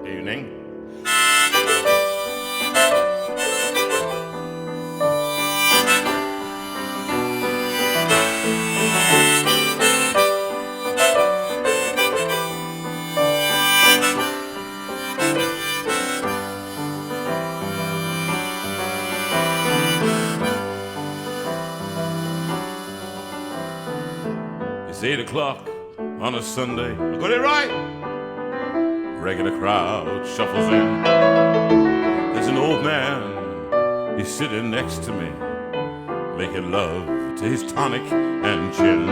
Evening. It's 8 o'clock on a Sunday. I got it right. Regular crowd shuffles in. There's an old man, he's sitting next to me, making love to his tonic and gin.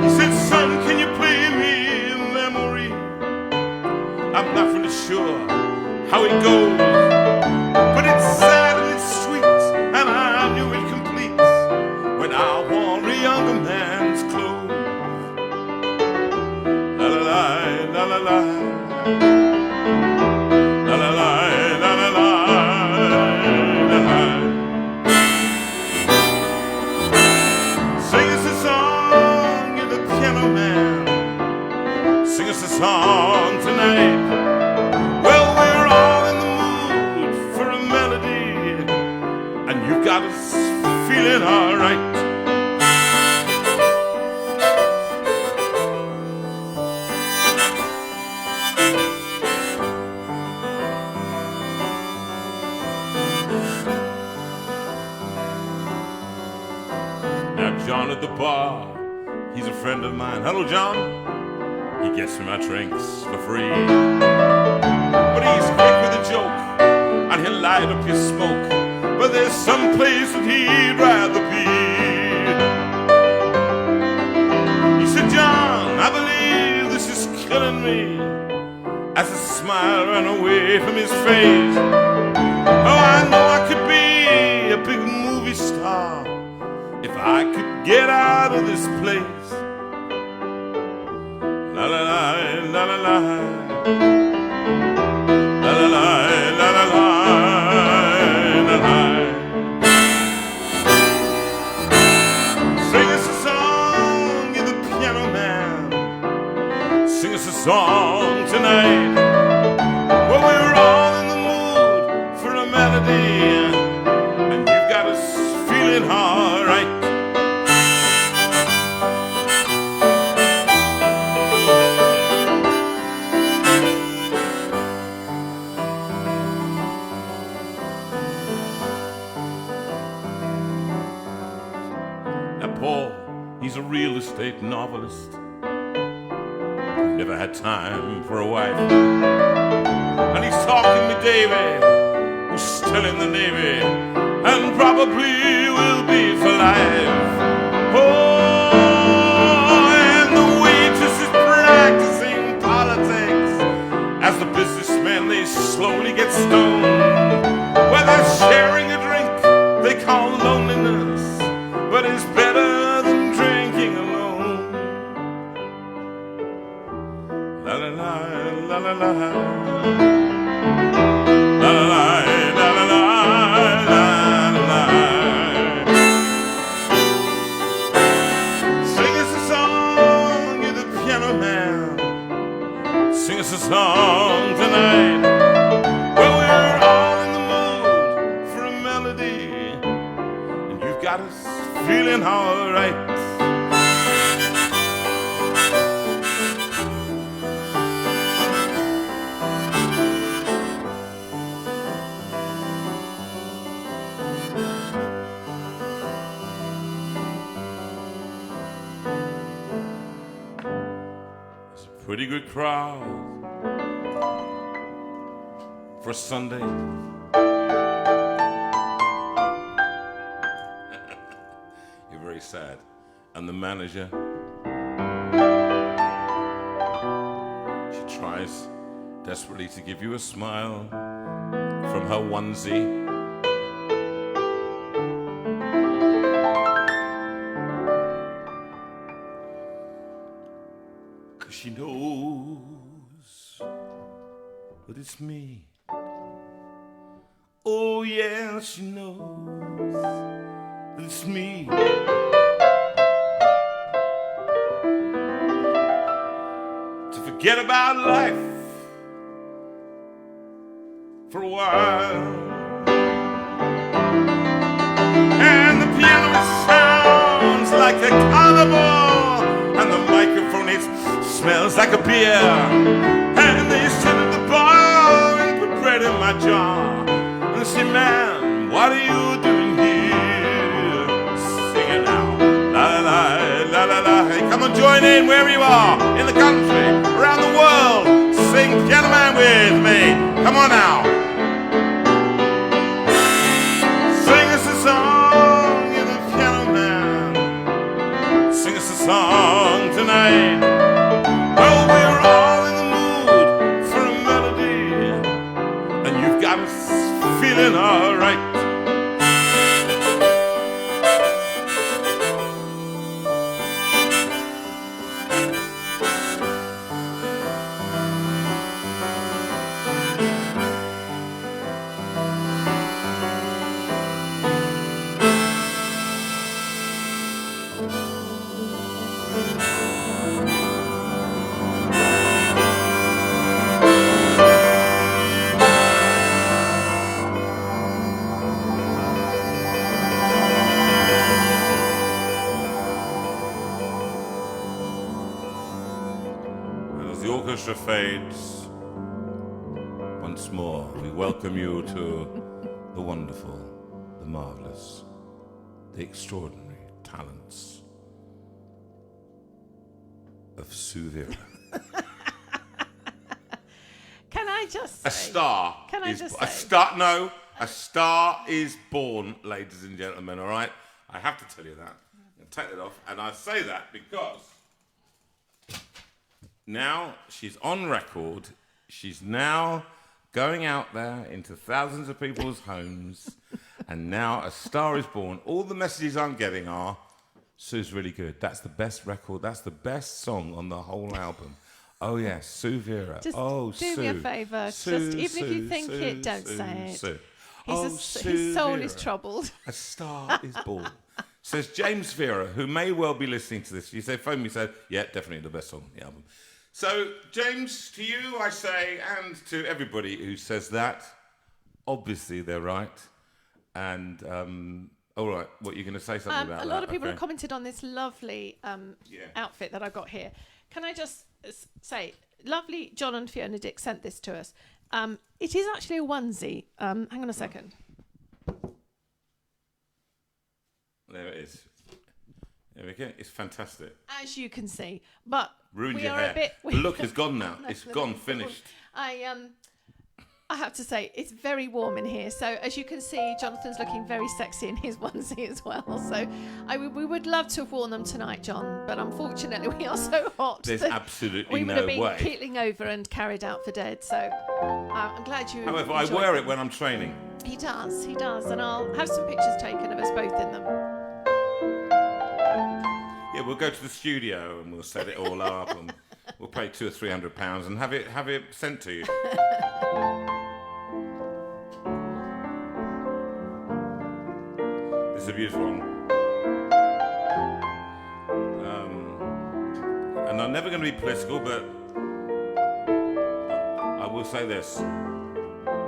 He said, son, can you play me a memory? I'm not really sure how it goes, but it's sad and it's sweet, and I knew it complete when I wore a younger man's clothes. La la la, la la la, la la la, la la la, la la. Sing us a song, you're the piano man. Sing us a song tonight. Well, we're all in the mood for a melody, and you got us feeling all right. Now, John at the bar, he's a friend of mine. Hello, John. He gets me my drinks for free. But he's quick with a joke, and he'll light up your smoke. But there's some place that he'd rather be. He said, John, I believe this is killing me, as a smile ran away from his face. Oh, I know I could be a big movie star if I could get out of this place. La la la, la la la, la la la, la la la, la la. Sing us a song, you're the piano man. Sing us a song tonight. Well, we're all in the mood for a melody, and you've got us feeling all right. Paul, he's a real estate novelist who never had time for a wife. And he's talking to Davy, who's still in the Navy, and probably will be for life. Oh, and the waitress is practicing politics as the businessmen, they slowly get stoned. Well, they're sharing a drink they call loneliness, but it's better than drinking alone. La la la, la la la, la la la, la la la, la la. Sing us a song, you're the piano man. Sing us a song tonight. Well, we're all in the mood for a melody, and you've got us feeling all right. It's a pretty good crowd for Sunday. Very sad. And the manager, she tries desperately to give you a smile from her onesie. Cause she knows that it's me. Oh, yeah, she knows that it's me. To forget about life for a while. And the piano sounds like a carnival, and the microphone it smells like a beer. And they sit at the bar and put bread in my jar and say, "Man, what are you doing here?" Sing it now, la la la la la. Hey, come on, join in wherever you are, in the country, around the world. Sing Piano Man with me. Come on now. Sing us a song, you're the Piano Man. Sing us a song tonight. Oh, we're all in the mood for a melody, and you've got us feeling all right. The orchestra fades. Once more, we welcome you to the wonderful, the marvelous, the extraordinary talents of Sue Vera. Can I just say, A star. Can I just say? A star? No, a star is born, ladies and gentlemen. All right, I have to tell you that. I'll take that off, and I say that because now she's on record. She's now going out there into thousands of people's homes, and now a star is born. All the messages I'm getting are, Sue's really good. That's the best record. That's the best song on the whole album. Oh, yes, Sue Vera. Just oh, do Sue. me a favour. Sue, Even Sue, if you think Sue, it, don't Sue, say it. Sue. His soul is Vera. troubled. A star is born. Says James Vera, who may well be listening to this. You say, phone me, said, yeah, definitely the best song on the album. So, James, to you I say, and to everybody who says that, obviously they're right. And, all right, what, you're going to say something about that? A lot of people Okay. have commented on this lovely outfit that I've got here. Can I just say, lovely John and Fiona Dick sent this to us. It is actually a onesie. Hang on a second. There it is. There we go. It's fantastic. As you can see, but Ruined we your are hair. a bit. The look is gone now. It's gone, finished. I have to say it's very warm in here. So as you can see, Jonathan's looking very sexy in his onesie as well. So we would love to have worn them tonight, John, but unfortunately we are so hot. There's that absolutely we would no have been way. keeling over and carried out for dead. So I'm glad you. However, I enjoyed wear them. it when I'm training. He does, and I'll have some pictures taken of us both in them. Yeah, we'll go to the studio and we'll set it all up and we'll pay £200 or £300 and have it sent to you. This is a beautiful one. And I'm never going to be political, but I will say this.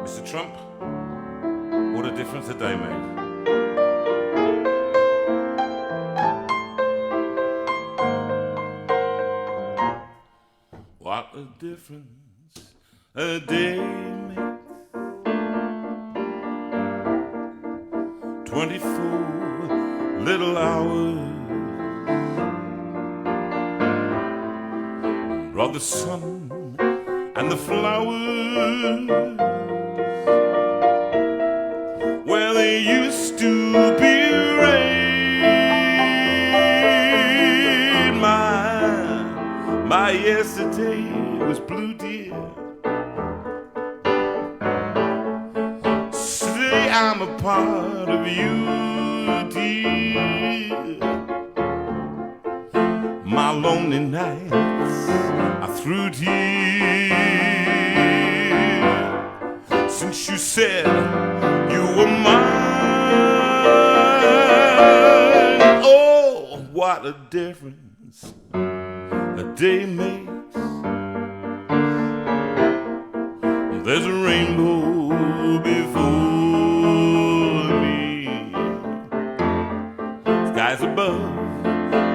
Mr. Trump, what a difference a day made. What a difference a day makes. 24 little hours brought the sun and the flowers where they used to be rain. My yesterday was blue, dear. Today I'm a part of you, dear. My lonely nights are through, dear. since you said you were mine. Oh, what a difference a day makes. There's a rainbow before me. Skies above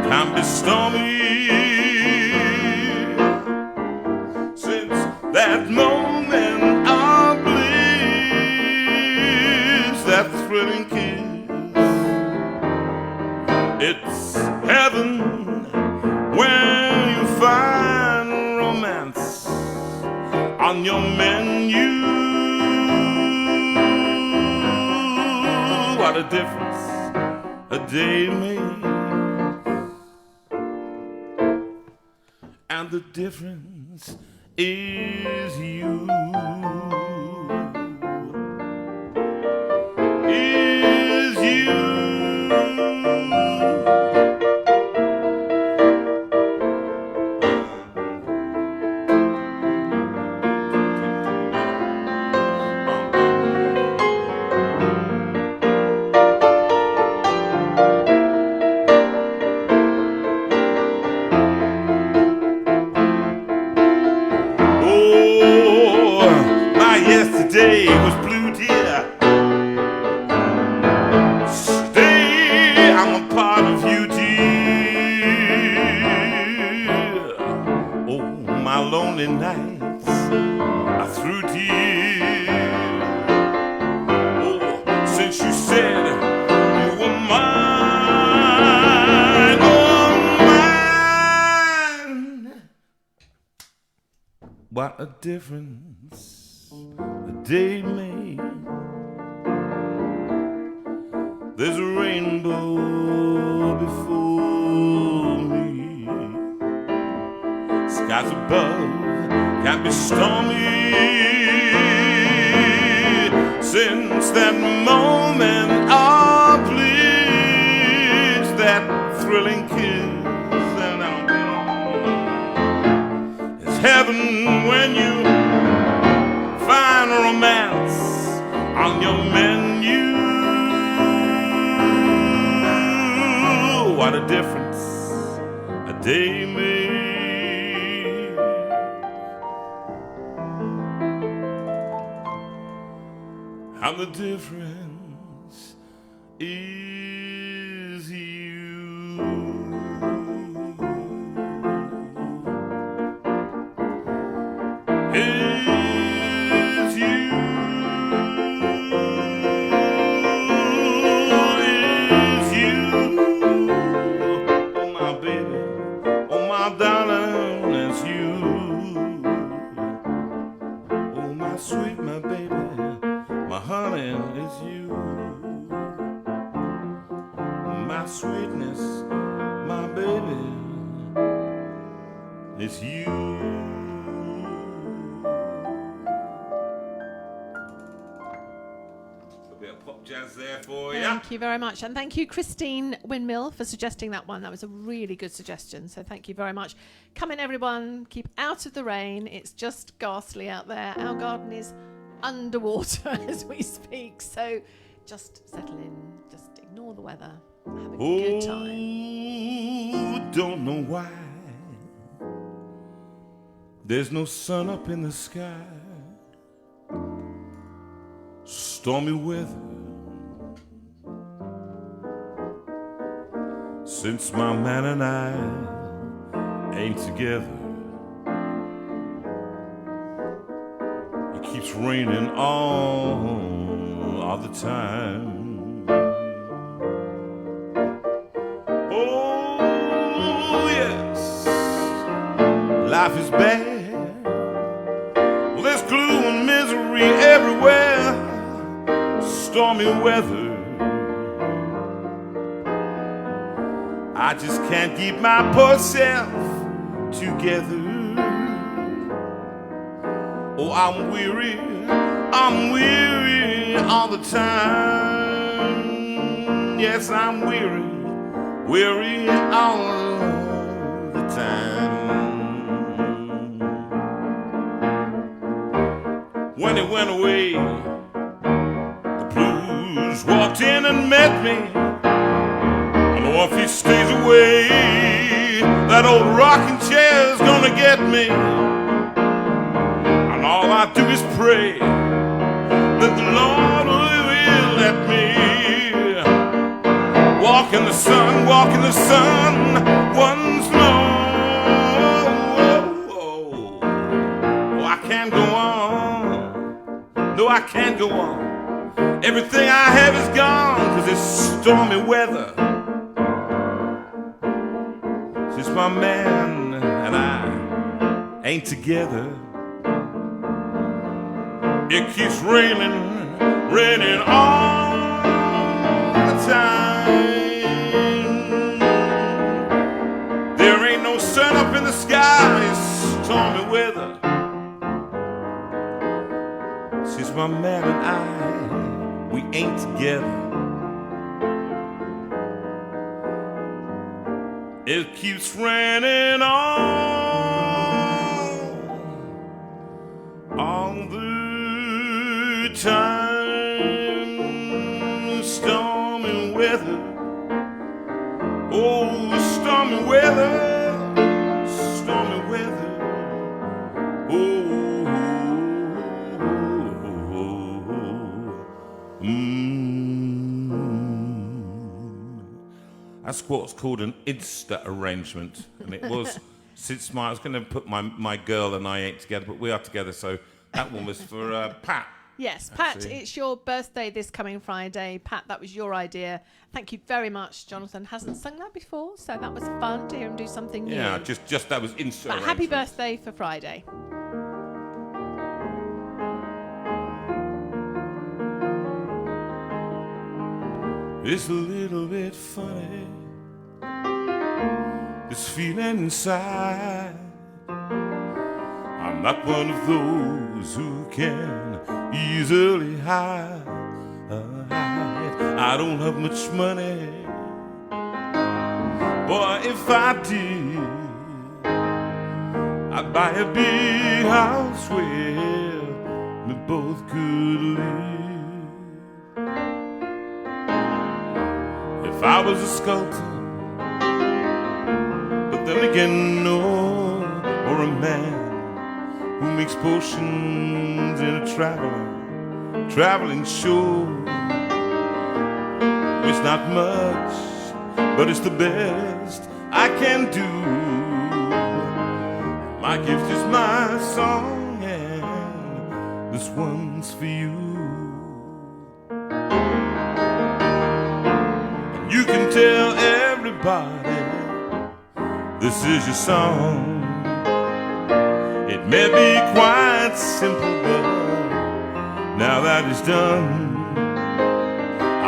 can be stormy. Since that moment of bliss, that thrilling kiss, it's heaven when you find romance on your menu. What a difference a day makes. And the difference is you. Is you. Yesterday was blue, dear. Today I'm a part of you, dear. Oh, my lonely nights are through, dear. Oh, since you said you were mine, oh, mine. What a difference a day made. There's a rainbow before me. Skies above can be stormy. Since that moment of bliss, that thrilling kiss, and it's heaven when you find romance on your menu. What a difference a day made. And the difference is you. Is you. Is you. Oh, my baby. Oh, my darling, it's you. Oh, my sweet, my baby. My honey, it's you. My sweetness, my baby, it's you. Pop jazz there for you. Thank you very much. And thank you, Christine Windmill, for suggesting that one. That was a really good suggestion. So thank you very much. Come in, everyone. Keep out of the rain. It's just ghastly out there. Our garden is underwater as we speak. So just settle in. Just ignore the weather. Have a good time. Don't know why there's no sun up in the sky. Stormy weather since my man and I ain't together. It keeps raining all the time. Oh yes, life is bad. Well, there's gloom and misery everywhere. Stormy weather, I just can't keep my poor self together. Oh, I'm weary all the time. Yes, I'm weary all the time. When when he went away. The blues walked in and met me. I know if he stays away, that old rocking chair's gonna get me. And all I do is pray that the Lord will let me walk in the sun once more. Oh, I can't go on. No, I can't go on. Everything I have is gone, 'cause it's stormy weather. Since my man and I ain't together, it keeps raining all the time. There ain't no sun up in the sky, it's stormy weather. Since my man and I, we ain't together, it keeps raining all the time. Stormy weather, oh, stormy weather, stormy weather, That's what's called an Insta arrangement, and it was since I was going to put my girl and I ain't together, but we are together. So that one was for Pat. Yes, Pat, it's your birthday this coming Friday. Pat, that was your idea. Thank you very much. Jonathan hasn't sung that before, so that was fun to hear him do something new. Yeah, just that was Insta. But happy birthday for Friday. It's a little bit funny, this feeling inside. I'm not one of those who can easily hide. I don't have much money, boy, if I did, I'd buy a big house where we both could live. If I was a sculptor, but then again, no, or a man who makes potions in a traveling show. It's not much, but it's the best I can do. My gift is my song, and this one's for you. And you can tell everybody this is your song. It may be quite simple, but now that it's done,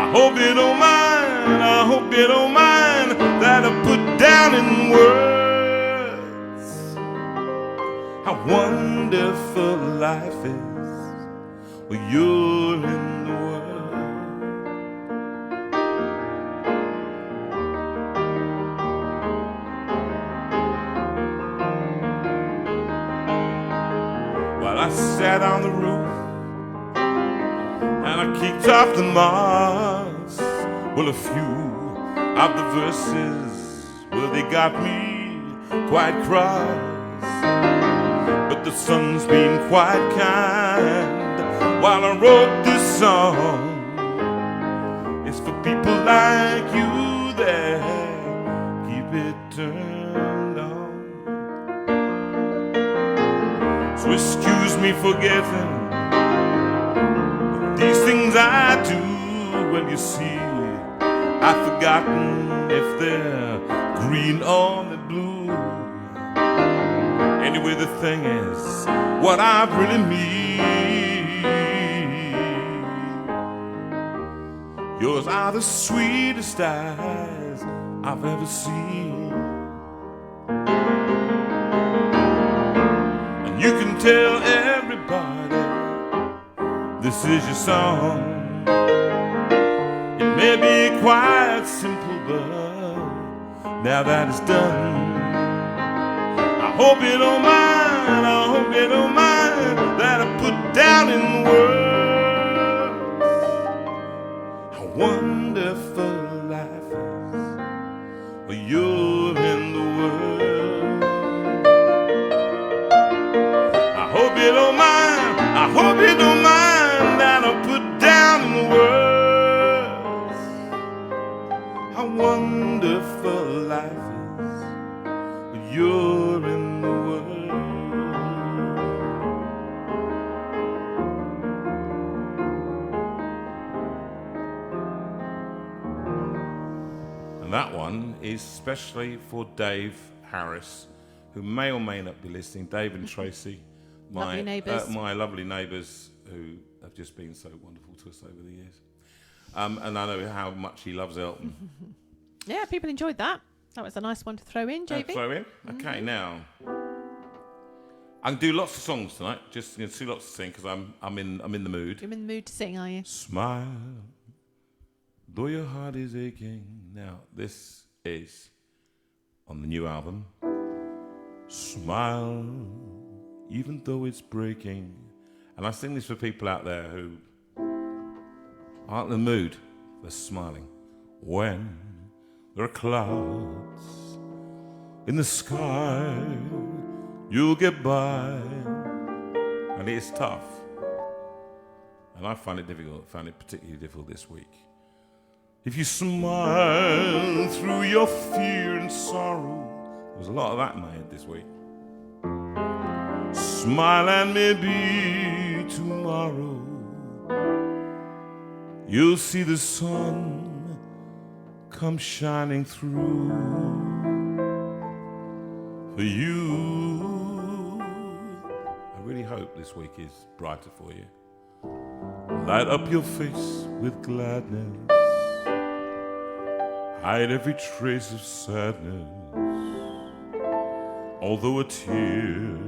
I hope you don't mind, I hope you don't mind that I put down in words how wonderful life is when you're in the world. While I sat on the roof and I kicked off the moss, well, a few of the verses, well, they got me quite cross. But the sun's been quite kind while I wrote this song. It's for people like you that keep it turned on. So excuse me for getting these things I do. Well, you see, I've forgotten if they're green or the blue. Anyway, the thing is, what I really mean, yours are the sweetest eyes I've ever seen. And you can tell everybody this is your song. It may be quite simple, but now that it's done, I hope you don't mind, I hope you don't mind that I put down in words how wonderful life is when you're in the world. I hope you don't mind, I hope you don't mind that I put down in words how wonderful life is when you're in the world. And that one is especially for Dave Harris, who may or may not be listening. Dave and Tracy, Lovely neighbours. my lovely neighbours who have just been so wonderful to us over the years. And I know how much he loves Elton. Yeah, people enjoyed that. That was a nice one to throw in, JB. Throw in? Okay, now. I can do lots of songs tonight. Just going to do lots of sing because I'm in the mood. You're in the mood to sing, are you? Smile, though your heart is aching. Now, this is on the new album. Smile, even though it's breaking. And I sing this for people out there who aren't in the mood for smiling. When there are clouds in the sky, you'll get by. And it's tough. And I find it difficult. I found it particularly difficult this week. If you smile through your fear and sorrow, there's a lot of that in my head this week. Smile and maybe tomorrow you'll see the sun come shining through for you. I really hope this week is brighter for you. Light up your face with gladness. Hide every trace of sadness. Although a tear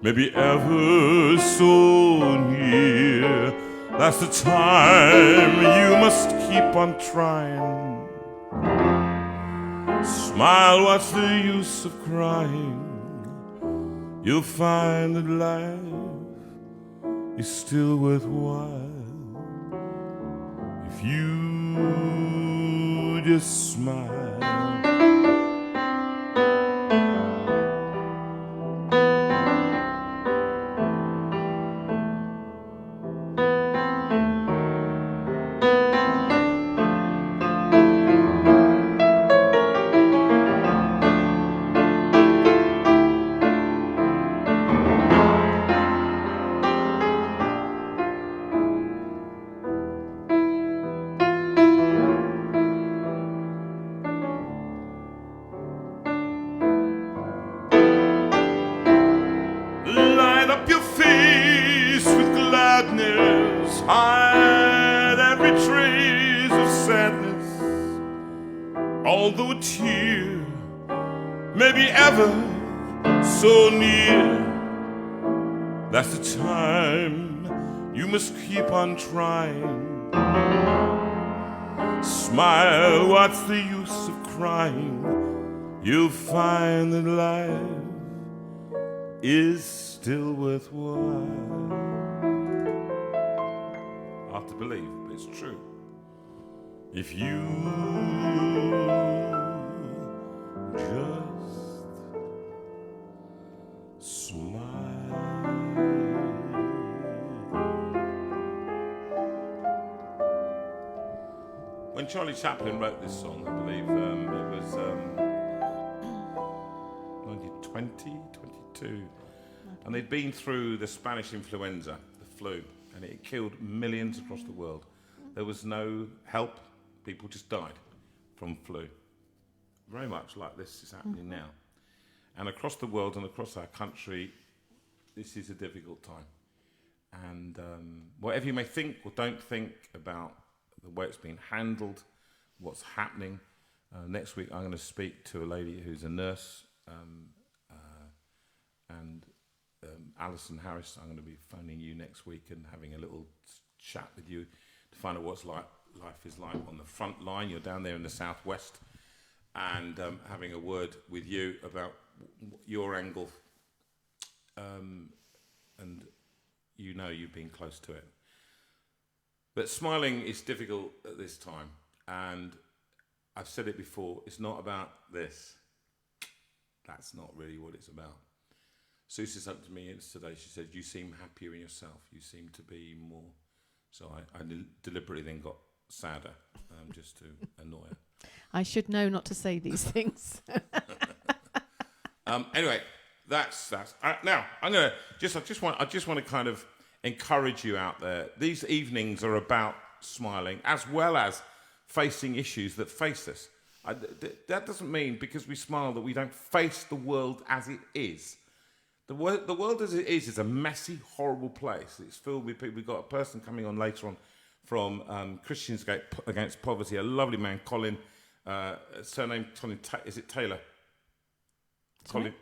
may be ever so near, that's the time you must keep on trying. Smile, what's the use of crying? You'll find that life is still worthwhile if you just smile. Hide every trace of sadness. Although a tear may be ever so near, that's the time you must keep on trying. Smile, what's the use of crying? You'll find that life is still worthwhile. Hard to believe, but it's true. If you just smile. When Charlie Chaplin wrote this song, I believe it was 1920, 22, and they'd been through the Spanish influenza, the flu, and it killed millions across the world. There was no help. People just died from flu. Very much like this is happening now. And across the world and across our country, this is a difficult time. And whatever you may think or don't think about the way it's been handled, what's happening, next week I'm going to speak to a lady who's a nurse, and Alison Harris. I'm going to be phoning you next week and having a little chat with you to find out what's life is like on the front line. You're down there in the southwest, and having a word with you about your angle and you know you've been close to it. But smiling is difficult at this time, and I've said it before, it's not about this. That's not really what it's about. Sue said something to me yesterday. She said, you seem happier in yourself. You seem to be more. So I deliberately then got sadder, just to annoy her. I should know not to say these things. Anyway, that's now I'm gonna I just want to kind of encourage you out there. These evenings are about smiling as well as facing issues that face us. That doesn't mean because we smile that we don't face the world as it is. The world as it is a messy, horrible place. It's filled with people. We've got a person coming on later on from Christians Against Poverty, a lovely man, Colin, surname, is it Taylor? Sorry? Colin,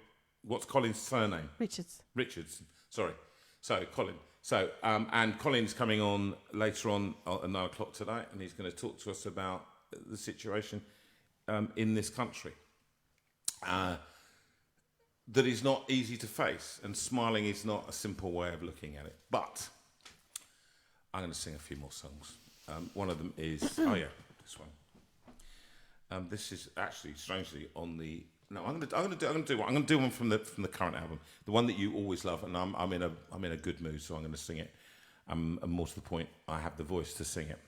what's Colin's surname? Richardson, sorry. So, Colin. So, and Colin's coming on later on at 9 o'clock tonight, and he's going to talk to us about the situation in this country. That is not easy to face, and smiling is not a simple way of looking at it. But I'm going to sing a few more songs. One of them is, this one. This is actually strangely on the. No, I'm going to do one from the current album, the one that you always love, and I'm in a good mood, so I'm going to sing it. And more to the point, I have the voice to sing it.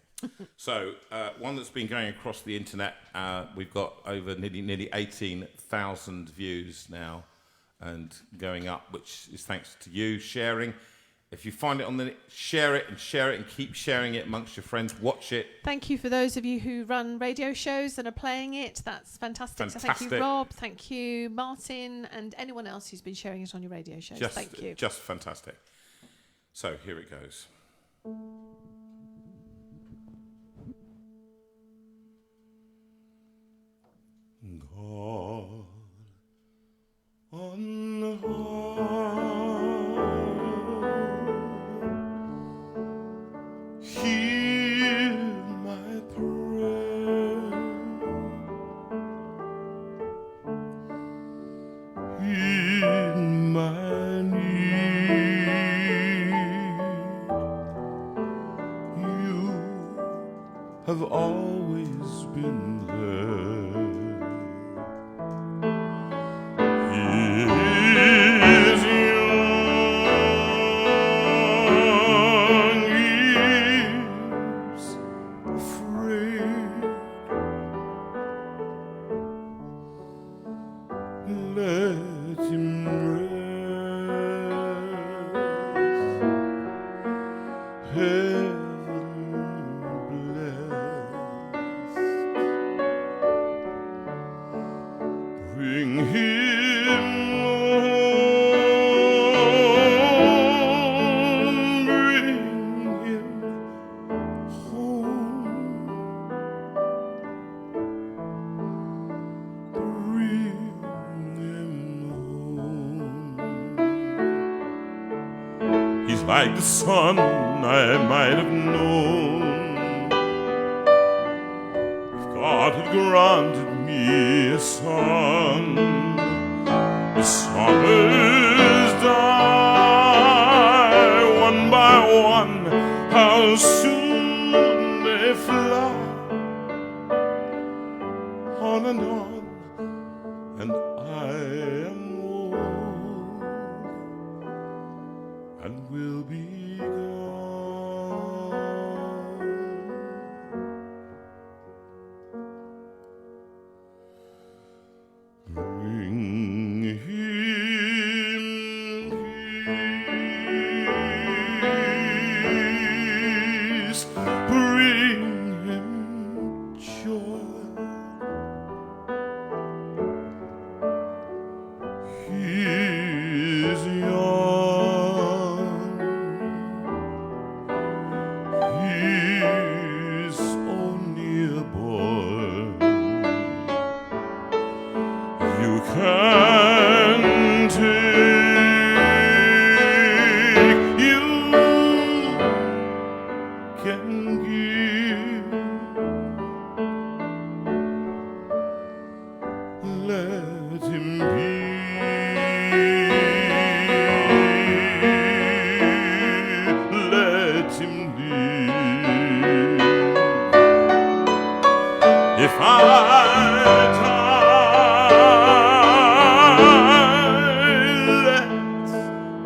So one that's been going across the internet. We've got over nearly 18,000 views now, and going up, which is thanks to you sharing. If you find it on the share it and keep sharing it amongst your friends. Watch it. Thank you for those of you who run radio shows and are playing it. That's fantastic. So thank you, Rob. Thank you, Martin, and anyone else who's been sharing it on your radio shows. Thank you. Just fantastic. So here it goes. God on high, hear my prayer, in my need, you have always been there. Like the sun I might have known, if God had granted me a son. The summers die one by one, how soon they fly, on, and I am old and will be gone. Bring him peace, bring him joy. He is young. He's only a boy. You can take, you can give, if I let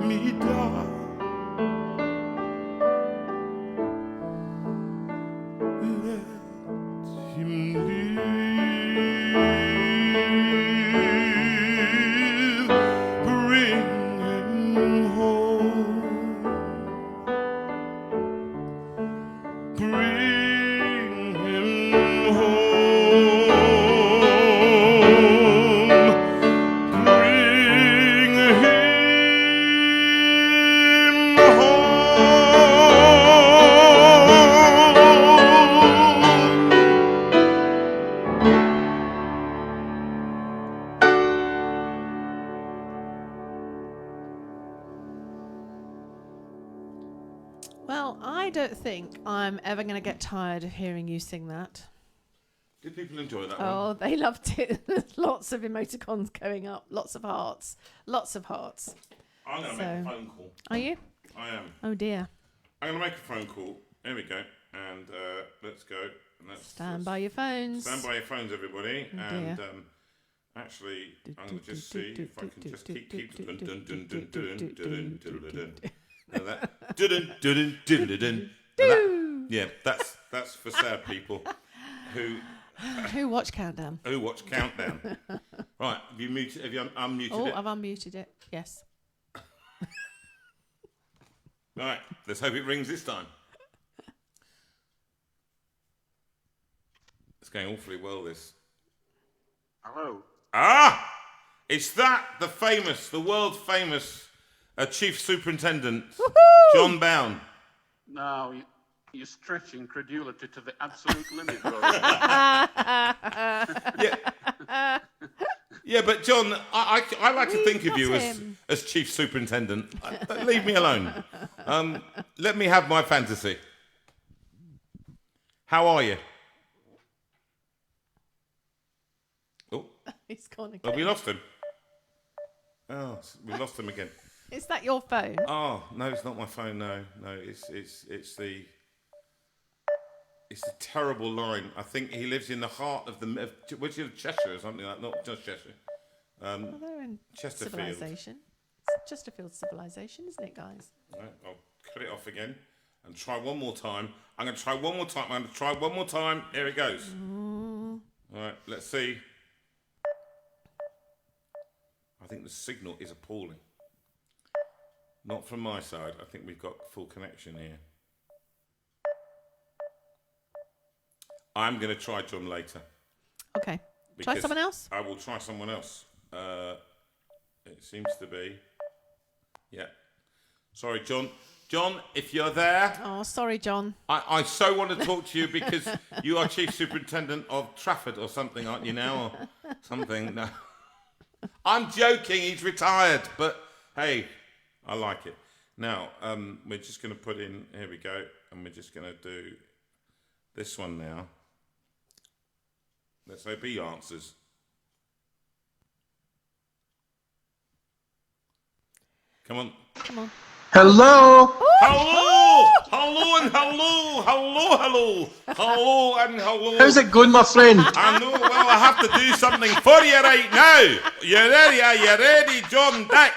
me die. Let him live, bring him home, bring him home, bring him home. Well, I don't think I'm ever going to get tired of hearing you sing that. Did people enjoy that one? Oh, they loved it. There's lots of emoticons going up, lots of hearts, lots of hearts. I'm going to make a phone call. Are you? I am. Oh dear. I'm going to make a phone call. Here we go. And let's go. And Stand by your phones. Stand by your phones, everybody. Oh, and dear. actually, I'm going to just see if I can just keep dun dun dun dun dun dun dun dun dun. That dun dun dun dun dun. Yeah, that's for sad people Who watch Countdown? who watch Countdown. Right, have you muted? Have you unmuted Oh, it? I've unmuted it. Yes. Right, let's hope it rings this time. It's going awfully well, this. Hello. Ah! It's that, the world famous Chief Superintendent, John Bown. Now, you stretch incredulity to the absolute limit, bro. Yeah, but John, I like to think of you That's him. as Chief Superintendent. Leave me alone. Let me have my fantasy. How are you? Oh, He's gone again. oh, we lost him. Oh, we lost him again. Is that your phone? Oh no, it's not my phone. No, it's the terrible line. I think he lives in the heart of which is Cheshire or something like that. Not just Cheshire. Well, they're in Chesterfield. civilization. It's Chesterfield civilization, isn't it, guys? Right, I'll cut it off again and try one more time. I'm going to try one more time. I'm going to try one more time. Here it goes. All right, let's see. I think the signal is appalling. Not from my side. I think we've got full connection here. I'm going to try John later. Okay. Try because someone else? I will try someone else. It seems to be. Yeah. Sorry, John. John, if you're there, Oh, sorry, John. I so want to talk to you because you are Chief Superintendent of Trafford or something, aren't you now? Or something. No. I'm joking. He's retired. But, hey, I like it. Now, we're just going to put in, here we go, and we're just going to do this one now. Let's hope he answers. Come on. Come on. Hello. Hello! Hello and hello! Hello, hello! Hello and hello! How's it going, my friend? I know, well, I have to do something for you right now. You ready? Are you ready, John Dick?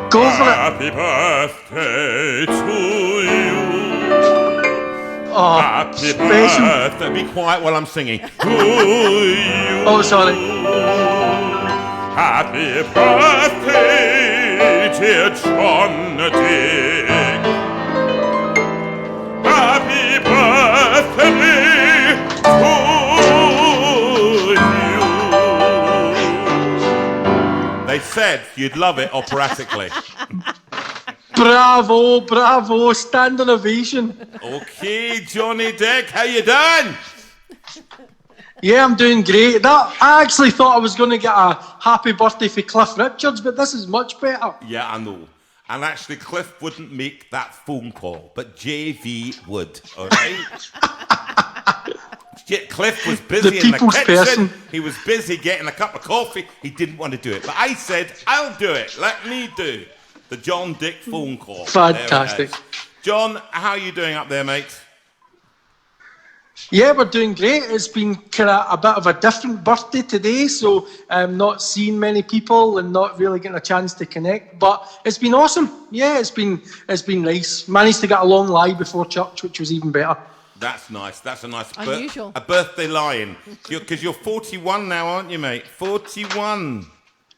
Go for it. Happy birthday to you. Oh, Happy special. birthday. Be quiet while I'm singing. To you. Oh, sorry. Happy birthday, dear John Dick. Happy birthday to you. They said you'd love it operatically. Bravo, bravo. Standing ovation. Okay, Johnny Dick, how you doing? Yeah, I'm doing great. I actually thought I was going to get a happy birthday for Cliff Richards, but this is much better. Yeah, I know. And actually, Cliff wouldn't make that phone call, but JV would. All right? Cliff was busy The in the people's kitchen. person. He was busy getting a cup of coffee. He didn't want to do it. But I said, I'll do it. Let me do the John Dick phone call. Fantastic. There it is. John, how are you doing up there, mate? Yeah, we're doing great. It's been kind of a bit of a different birthday today, so not seeing many people and not really getting a chance to connect. But it's been awesome. Yeah, it's been nice. Managed to get a long lie before church, which was even better. That's nice. That's a nice unusual. A birthday lie-in. Because you're 41 now, aren't you, mate? 41.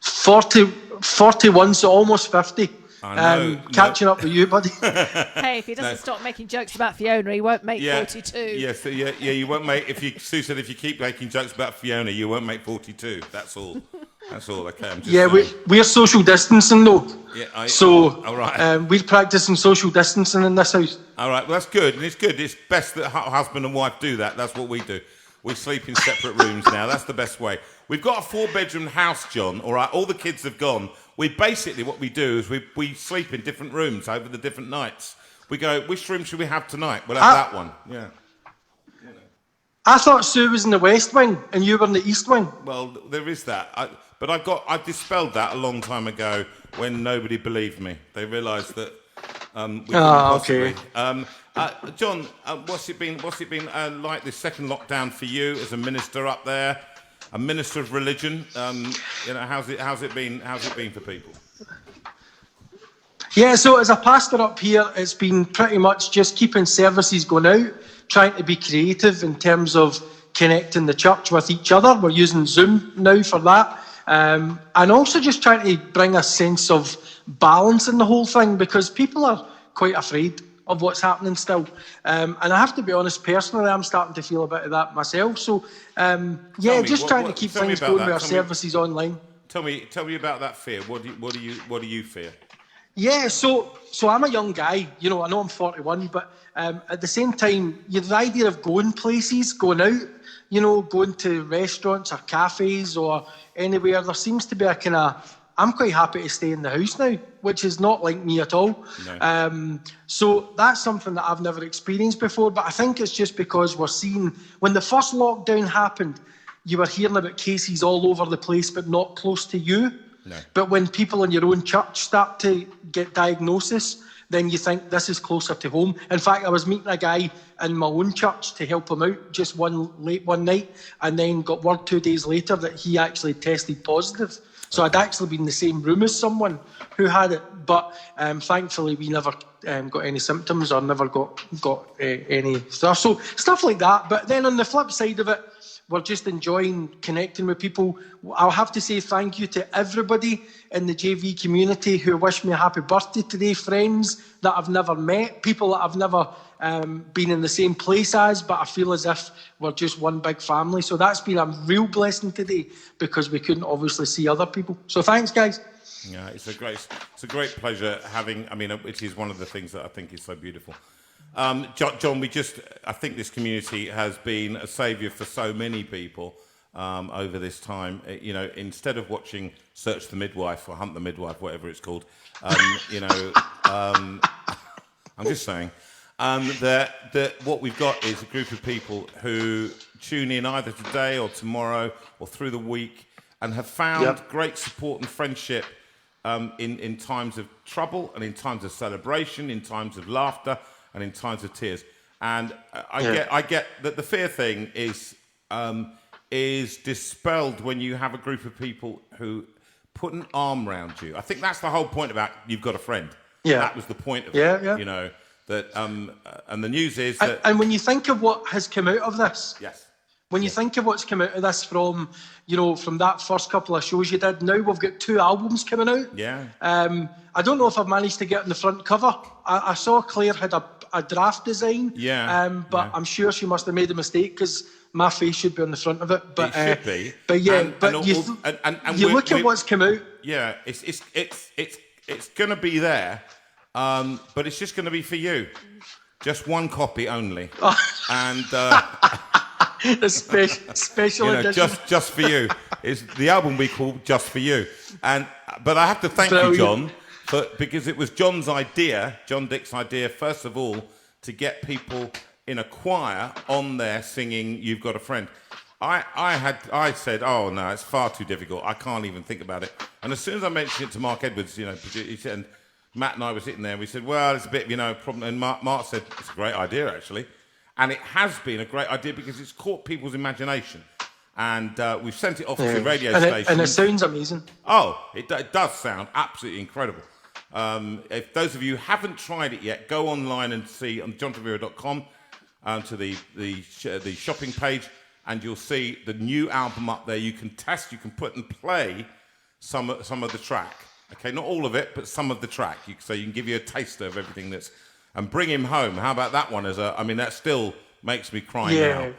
41, so almost 50. I know. Catching up with you, buddy. Hey, if he doesn't stop making jokes about Fiona, he won't make 42. Yes, you won't make. Sue said if you keep making jokes about Fiona, you won't make 42. That's all. That's all. Okay, I'm just we're social distancing though. Yeah, all right. We're practicing social distancing in this house. All right, well that's good, and it's good. It's best that husband and wife do that. That's what we do. We sleep in separate rooms now. That's the best way. We've got a 4-bedroom house, John. All right, all the kids have gone. What we do is we sleep in different rooms over the different nights. We go, which room should we have tonight? We'll have that one. Yeah. I thought Sue was in the west wing and you were in the east wing. Well, there is that. But I dispelled that a long time ago when nobody believed me. They realised that we couldn't possibly. Okay. John, what's it been like this second lockdown for you as a minister up there? A minister of religion, how's it been for people? Yeah, so as a pastor up here, it's been pretty much just keeping services going out, trying to be creative in terms of connecting the church with each other. We're using Zoom now for that, and also just trying to bring a sense of balance in the whole thing because people are quite afraid of what's happening still. And I have to be honest, personally, I'm starting to feel a bit of that myself. So, trying to keep things going with our services online. Tell me about that fear. What do you fear? Yeah, so I'm a young guy. I know I'm 41, but at the same time, the idea of going places, going out, going to restaurants or cafes or anywhere, there seems to be a kind of, I'm quite happy to stay in the house now, which is not like me at all. No. So that's something that I've never experienced before, but I think it's just because we're seeing, when the first lockdown happened, you were hearing about cases all over the place, but not close to you. No. But when people in your own church start to get diagnosis, then you think this is closer to home. In fact, I was meeting a guy in my own church to help him out just one night, and then got word 2 days later that he actually tested positive. So I'd actually been in the same room as someone who had it, but thankfully we never got any symptoms or never got any stuff. So stuff like that. But then on the flip side of it, we're just enjoying connecting with people. I'll have to say thank you to everybody in the JV community who wished me a happy birthday today, friends that I've never met, people that I've never been in the same place as, but I feel as if we're just one big family. So that's been a real blessing today because we couldn't obviously see other people. So thanks, guys. Yeah, it's a great pleasure having, which is one of the things that I think is so beautiful. John, I think this community has been a saviour for so many people over this time. Instead of watching Search the Midwife or Hunt the Midwife, whatever it's called, I'm just saying that what we've got is a group of people who tune in either today or tomorrow or through the week and have found great support and friendship in times of trouble and in times of celebration, in times of laughter and in times of tears. And I get that the fear thing is dispelled when you have a group of people who put an arm around you. I think that's the whole point about You've Got a Friend. Yeah. That was the point of it, that, and the news is that... And when you think of what has come out of this... Yes. When you think of what's come out of this from that first couple of shows you did, now we've got 2 albums coming out. Yeah. I don't know if I've managed to get on the front cover. I saw Claire had a draft design. Yeah. But I'm sure she must have made a mistake because my face should be on the front of it. But, it should be. But yeah, you look at what's come out. Yeah, it's going to be there, but it's just going to be for you. Just one copy only. And... The special edition. Just for you. The album we call Just for You. But I have to thank you, John, because it was John Dick's idea, first of all, to get people in a choir on there singing You've Got a Friend. I said, oh no, it's far too difficult. I can't even think about it. And as soon as I mentioned it to Mark Edwards, he said, and Matt and I were sitting there, and we said, well, it's a bit, problem. And Mark said, it's a great idea, actually. And it has been a great idea because it's caught people's imagination. And we've sent it off to radio stations. And it sounds amazing. Oh, it does sound absolutely incredible. If those of you haven't tried it yet, go online and see on jontavera.com to the shopping page, and you'll see the new album up there. You can test, you can put and play some of the track. Okay, not all of it, but some of the track. So you can give you a taster of everything that's... And Bring Him Home. How about that one? That still makes me cry now.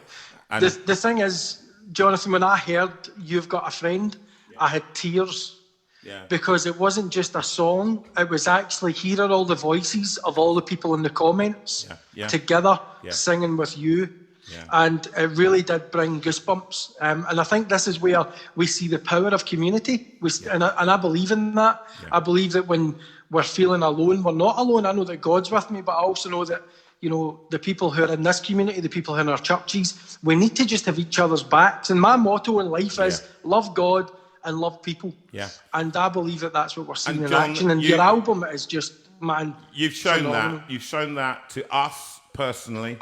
And the thing is, Jonathan, when I heard You've Got a Friend, I had tears. Yeah. Because it wasn't just a song, it was actually hearing all the voices of all the people in the comments together singing with you. Yeah. And it really did bring goosebumps. And I think this is where we see the power of community. And I believe in that. Yeah. I believe that when we're feeling alone, we're not alone. I know that God's with me, but I also know that, the people who are in this community, the people who are in our churches, we need to just have each other's backs. And my motto in life is love God and love people. Yeah. And I believe that that's what we're seeing in action. And your album is just, man, you've shown phenomenal. That. You've shown that to us personally.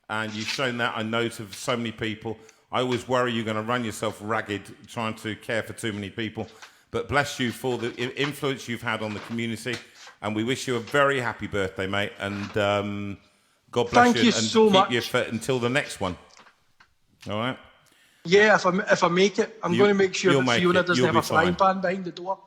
And you've shown that, I know, to so many people. I always worry you're going to run yourself ragged trying to care for too many people. But bless you for the influence you've had on the community. And we wish you a very happy birthday, mate. And God bless you. Thank you so keep much. You fit until the next one. All right? Yeah, if I make it, I'm going to make sure that Fiona doesn't have a frying pan behind the door.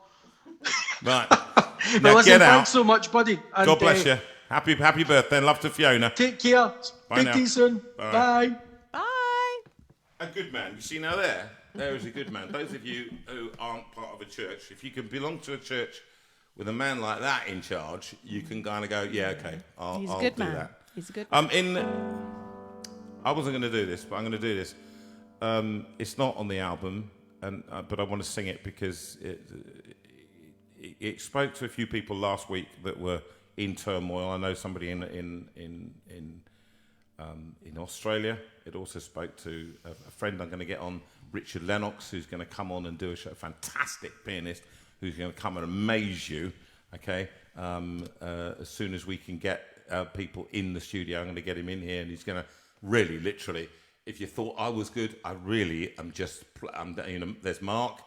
Right. But Now listen, get out. thanks so much, buddy. And, God bless you. Happy birthday and love to Fiona. Take care. Speak to you soon. Bye. Bye. A good man. You see now there is a good man. Those of you who aren't part of a church, if you can belong to a church with a man like that in charge, you can kind of go, yeah, okay, I'll do that. He's a good man. I wasn't going to do this, but I'm going to do this. It's not on the album, but I want to sing it because it spoke to a few people last week that were in turmoil. I know somebody in Australia. It also spoke to a friend I'm going to get on, Richard Lennox, who's going to come on and do a show. A fantastic pianist who's going to come and amaze you. Okay, as soon as we can get people in the studio, I'm going to get him in here, and he's going to really, literally. If you thought I was good, I really am just. There's Mark,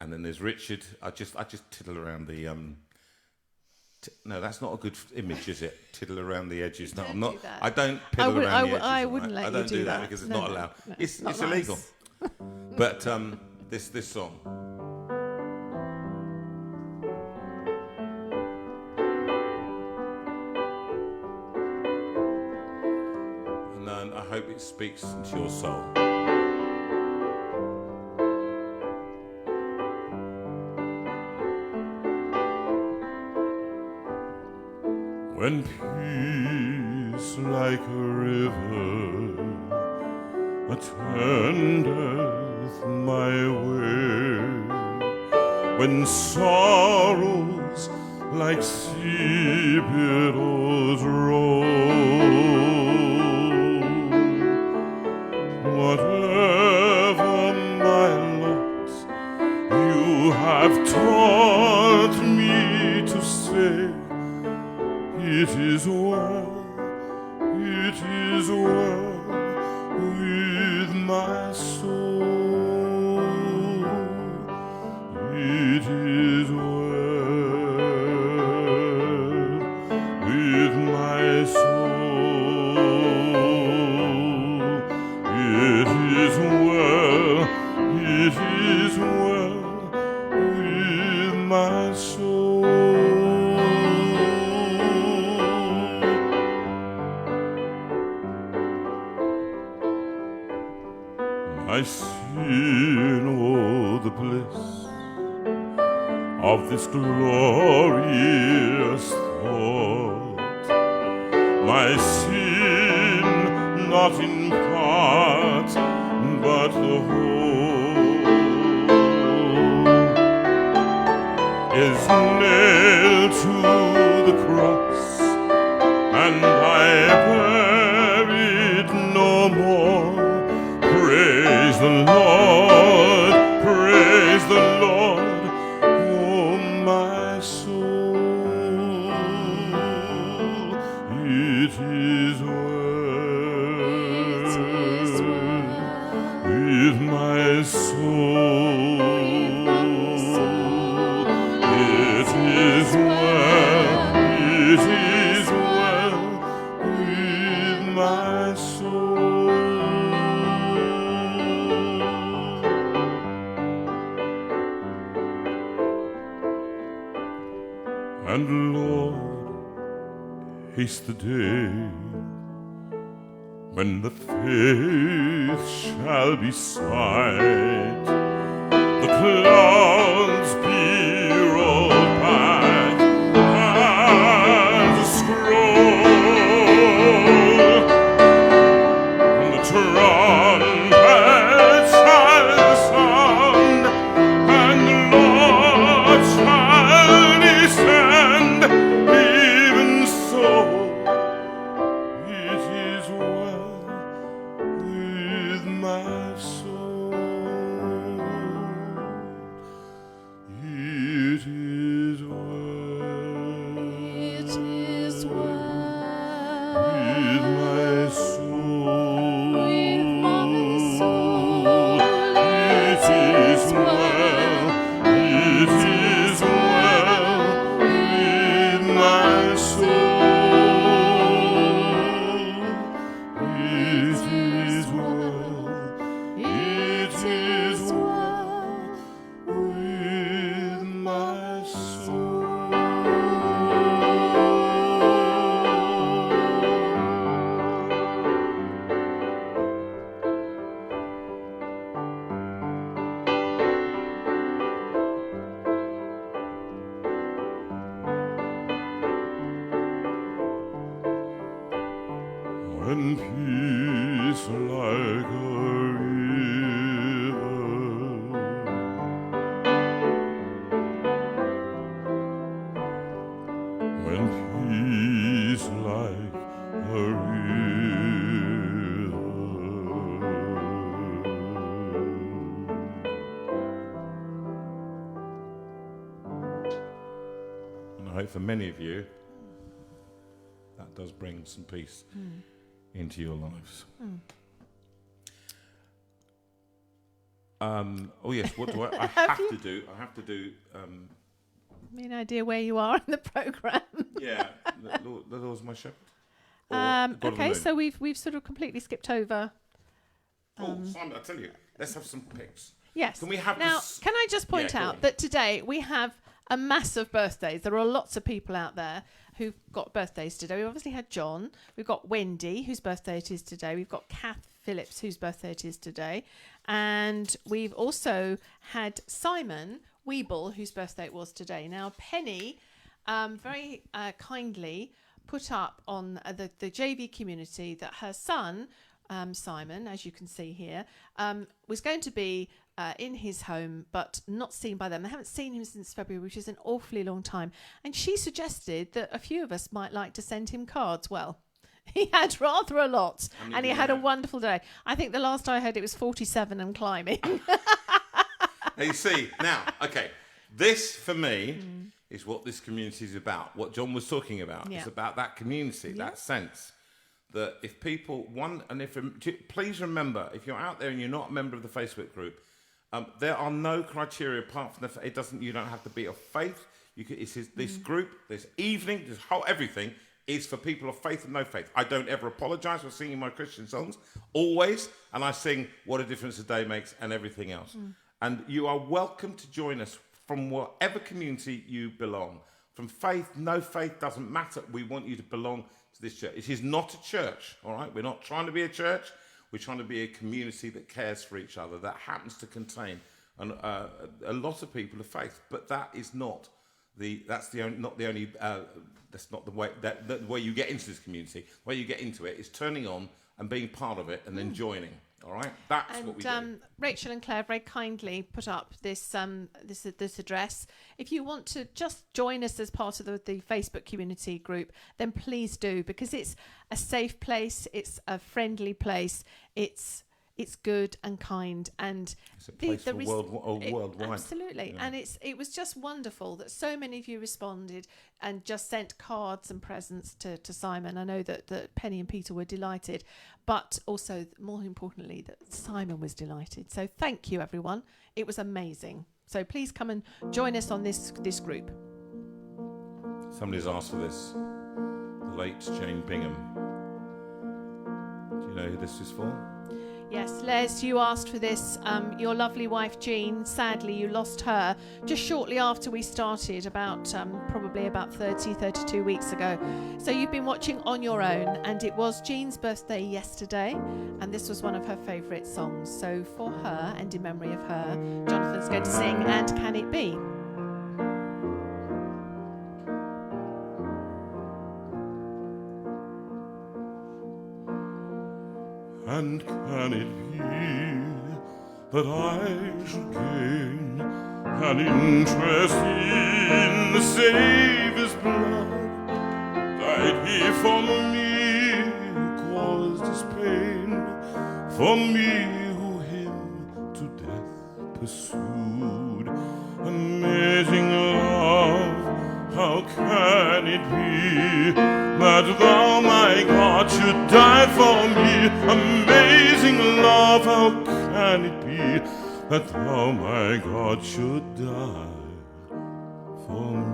and then there's Richard. I just tiddle around the. No, that's not a good image, is it? Tiddle around the edges. No, I'm not. I don't piddle around the edges. I wouldn't let you do that. I don't do that because it's not allowed. No, it's illegal. But this song. And I hope it speaks into your soul. When peace like a river attendeth my way, when sorrows like sea billows roll, whatever my lot, you have taught me to say, it is well with my soul. It is well with my soul. It is well with my soul. I see no the bliss of this glorious thought. My sin not in part, but the whole is nailed to the cross, and I bear it no more. Praise the Lord, oh my soul, it is well. soul. It is well, it is well with my soul. And Lord, haste the day when the faith shall be sight, the clouds be rolled back as a scroll, and the trumpet shall sound, and the Lord shall descend. Even so, it is well with my soul. It is well. It is well With my soul. with my soul. It is well. It is well with my soul. It is well. It is well with my soul. When peace like a river when peace like a river. And I hope for many of you that does bring some peace into your lives. Oh yes, what do I have to do? I have to do. Any idea where you are in the programme? Yeah, the Lord's my shepherd. Or God of the Okay, Moon. so we've sort of completely skipped over. Simon, I tell you, let's have some picks. Yes. Can we have now? this- Can I just point Yeah, go out on. that today we have a massive birthdays. There are lots of people out there who've got birthdays today. We obviously had John. We've got Wendy, whose birthday it is today. We've got Kath Phillips, whose birthday it is today. And we've also had Simon Weeble, whose birthday it was today. Now, Penny very kindly put up on the JV community that her son, Simon, as you can see here, was going to be in his home, but not seen by them. They haven't seen him since February, which is an awfully long time. And she suggested that a few of us might like to send him cards. Well, he had rather a lot, and he had a wonderful day. I think the last I heard it was 47 and climbing. Now you see, now, okay, this for me is what this community is about. What John was talking about. Yeah. It's about that community, that sense that if people please remember, if you're out there and you're not a member of the Facebook group, there are no criteria apart from you don't have to be of faith. This group, this evening, this whole everything is for people of faith and no faith. I don't ever apologise for singing my Christian songs, always, and I sing What a Difference a Day Makes and everything else. And you are welcome to join us from whatever community you belong. From faith, no faith, doesn't matter. We want you to belong to this church. It is not a church, all right? We're not trying to be a church. We're trying to be a community that cares for each other, that happens to contain a lot of people of faith. But that is not the way you get into this community. The way you get into it is turning on and being part of it and then joining. All right, that's what we do. Rachel and Claire very kindly put up this address. If you want to just join us as part of the Facebook community group, then please do, because it's a safe place, it's a friendly place, it's it's good and kind, and It's a place for res- worldwide. Absolutely, Yeah. and it was just wonderful that so many of you responded and just sent cards and presents to Simon. I know that Penny and Peter were delighted, but also more importantly that Simon was delighted. So thank you, everyone. It was amazing. So please come and join us on this group. Somebody's asked for this. The late Jane Bingham. Do you know who this is for? Yes, Les, you asked for this. Your lovely wife, Jean, sadly, you lost her just shortly after we started, probably about 32 weeks ago. So you've been watching on your own, and it was Jean's birthday yesterday, and this was one of her favourite songs. So for her, and in memory of her, Jonathan's going to sing And Can It Be? And can it be that I should gain an interest in the Saviour's blood? Died he for me who caused his pain, for me who him to death pursued? Amazing love, how can it be that thou, my God, should die for me? Amazing love, how can it be that thou, my God, should die for me?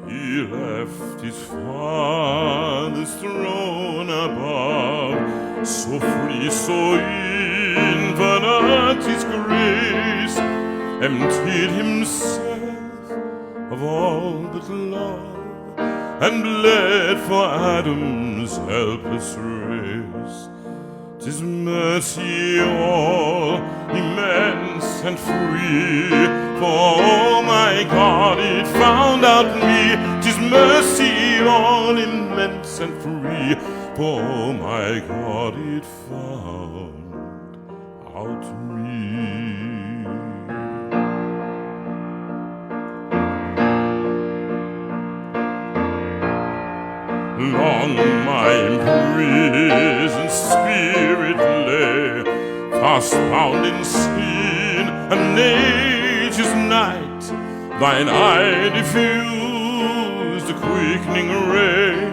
He left his Father's throne above, so free, so infinite his grace, emptied himself of all but love, and bled for Adam's helpless race. 'Tis mercy all immense and free, for oh my God, it found out me. 'Tis mercy all immense and free, for oh my God, it found out me. Long my imprisoned spirit lay, fast bound in sin, an age's night. Thine eye diffused a quickening ray.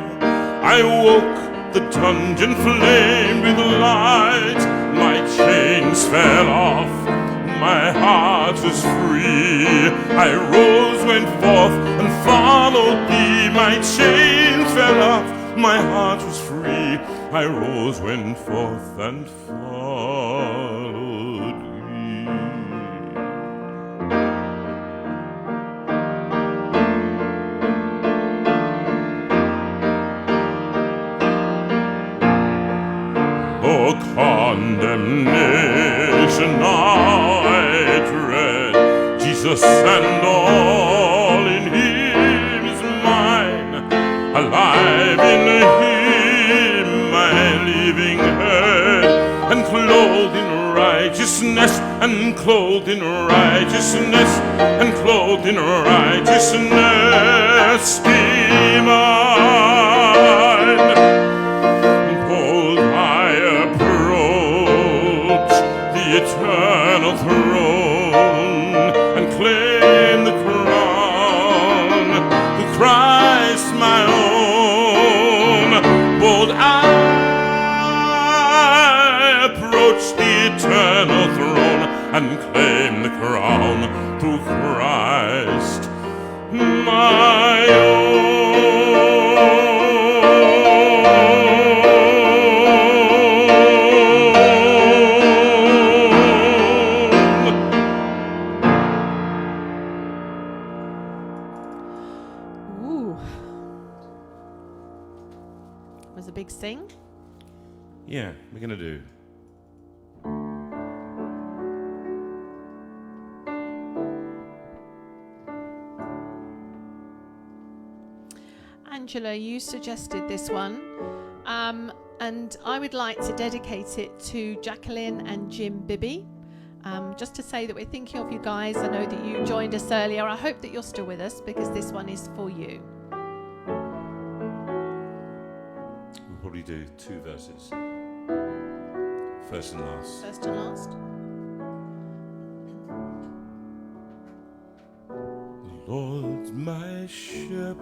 I woke, the dungeon flamed with light. My chains fell off, my heart was free. I rose, went forth, and followed thee. My chains fell off, my heart was free. I rose, went forth, and followed thee. Oh, condemnation now I dread, Jesus and all in him is mine. Alive in him, my living head, and clothed in righteousness, and clothed in righteousness, and clothed in righteousness be mine. Behold, I approach the eternal throne, and claim the crown, the Christ my own. Bold I approach the eternal throne, and claim the crown through Christ my own. Ooh. Was a big sing. Yeah, we're going to do. Angela, you suggested this one, and I would like to dedicate it to Jacqueline and Jim Bibby. Just to say that we're thinking of you guys. I know that you joined us earlier. I hope that you're still with us, because this one is for you. We'll probably we do 2 verses? First and last. First and last. The Lord's my shepherd,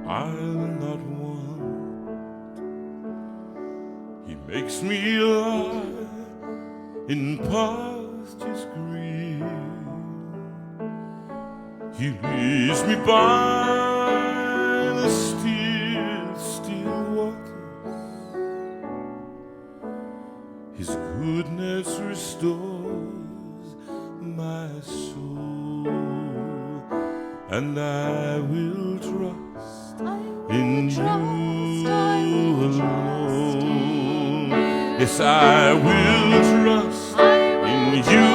I'll not want. He makes me lie in pastures green. He leads me by the still waters. His goodness restores my soul, and I will trust in you alone. Yes, I will trust in you.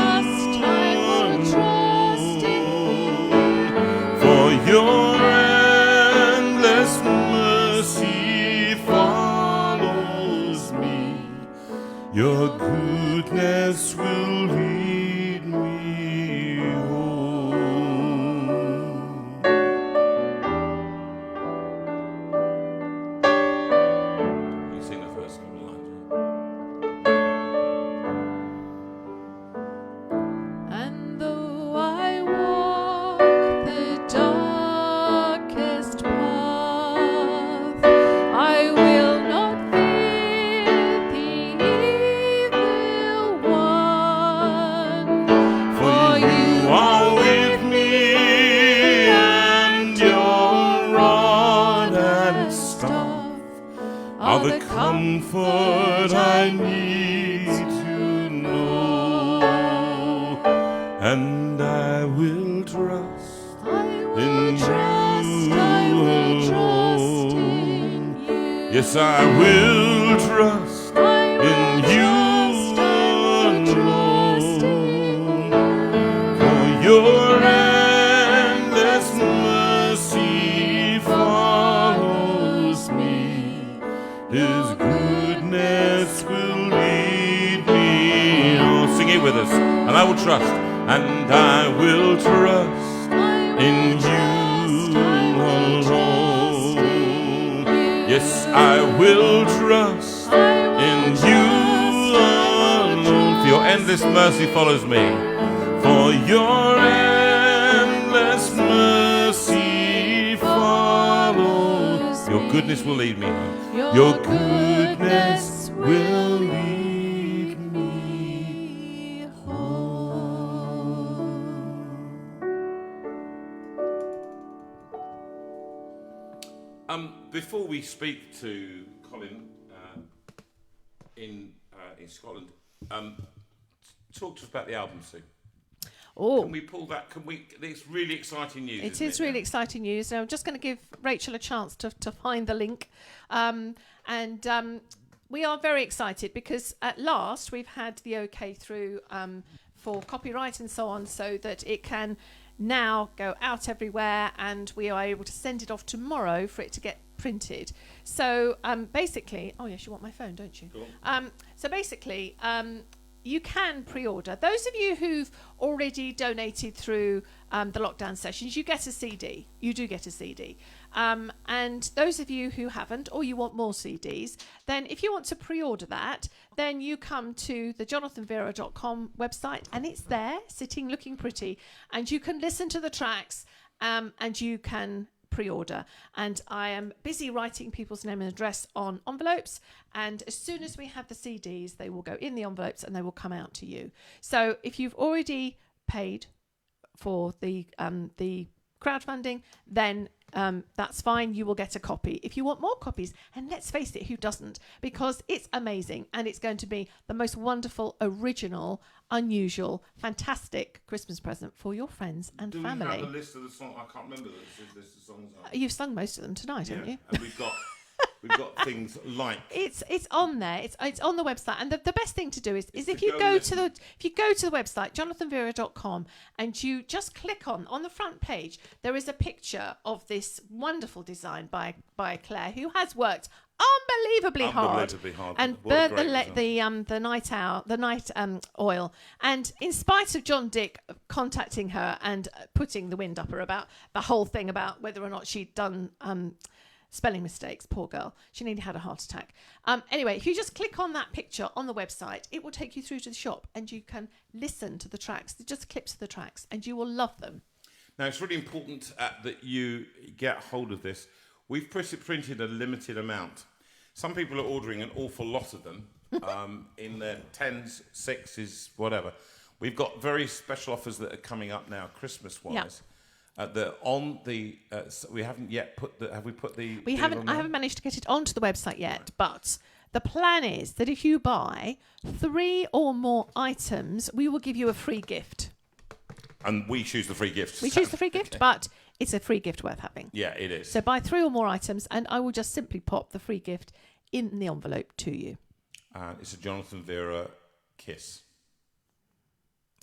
Your endless mercy follows me. Your goodness will lead me home. You sing the first couple of lines. And though I walk the darkest path, I will not fear the evil one. For you are with me, and your rod and staff Are the comfort I need to know, and I will trust in you alone. Yes, I will trust in you alone. For your endless mercy follows me. His goodness will lead me. Oh, sing it with us. And I will trust, and I will trust in you alone. Yes, I will trust in you alone. For your endless mercy follows me. For your endless mercy follows. Your goodness will lead me home. Your goodness will lead me home. Before we speak to Colin in Scotland, talk to us about the album, Sue. Oh, Can we pull that? It's really exciting news. it is really exciting news. Now, I'm just going to give Rachel a chance to find the link. We are very excited because at last we've had the OK through for copyright and so on, so that it can now go out everywhere, and we are able to send it off tomorrow for it to get printed. So basically, oh yes, you want my phone, don't you? So basically, you can pre-order. Those of you who've already donated through the lockdown sessions, you get a CD. You do get a CD. And those of you who haven't, or you want more CDs, then if you want to pre-order that, then you come to the jonathanvera.com website, and it's there, sitting, looking pretty, and you can listen to the tracks, and you can pre-order. And I am busy writing people's name and address on envelopes, and as soon as we have the CDs, they will go in the envelopes and they will come out to you. So if you've already paid for the crowdfunding, then that's fine, you will get a copy. If you want more copies, and let's face it, who doesn't? Because it's amazing, and it's going to be the most wonderful, original, unusual, fantastic Christmas present for your friends and family. Do we have a list of the songs? I can't remember the list of songs. You've sung most of them tonight, haven't you? And we've got things like it's on there. It's on the website, and the best thing to do is if you go to the website jonathanvera.com, and you just click on the front page, there is a picture of this wonderful design by Claire, who has worked unbelievably hard and burnt the night oil. And in spite of John Dick contacting her and putting the wind up her about the whole thing about whether or not she'd done spelling mistakes. Poor girl. She nearly had a heart attack. Anyway, if you just click on that picture on the website, it will take you through to the shop and you can listen to the tracks, just clips of the tracks, and you will love them. Now, it's really important that you get hold of this. We've printed a limited amount. Some people are ordering an awful lot of them in their 10s, 6s, whatever. We've got very special offers that are coming up now, Christmas-wise. Yeah. We haven't yet put the. Have we put the? I haven't managed to get it onto the website yet, but the plan is that if you buy 3 or more items, we will give you a free gift. And we choose the free gift. We choose the free gift, but it's a free gift worth having. Yeah, it is. So buy 3 or more items, and I will just simply pop the free gift in the envelope to you. It's a Jonathan Vera kiss.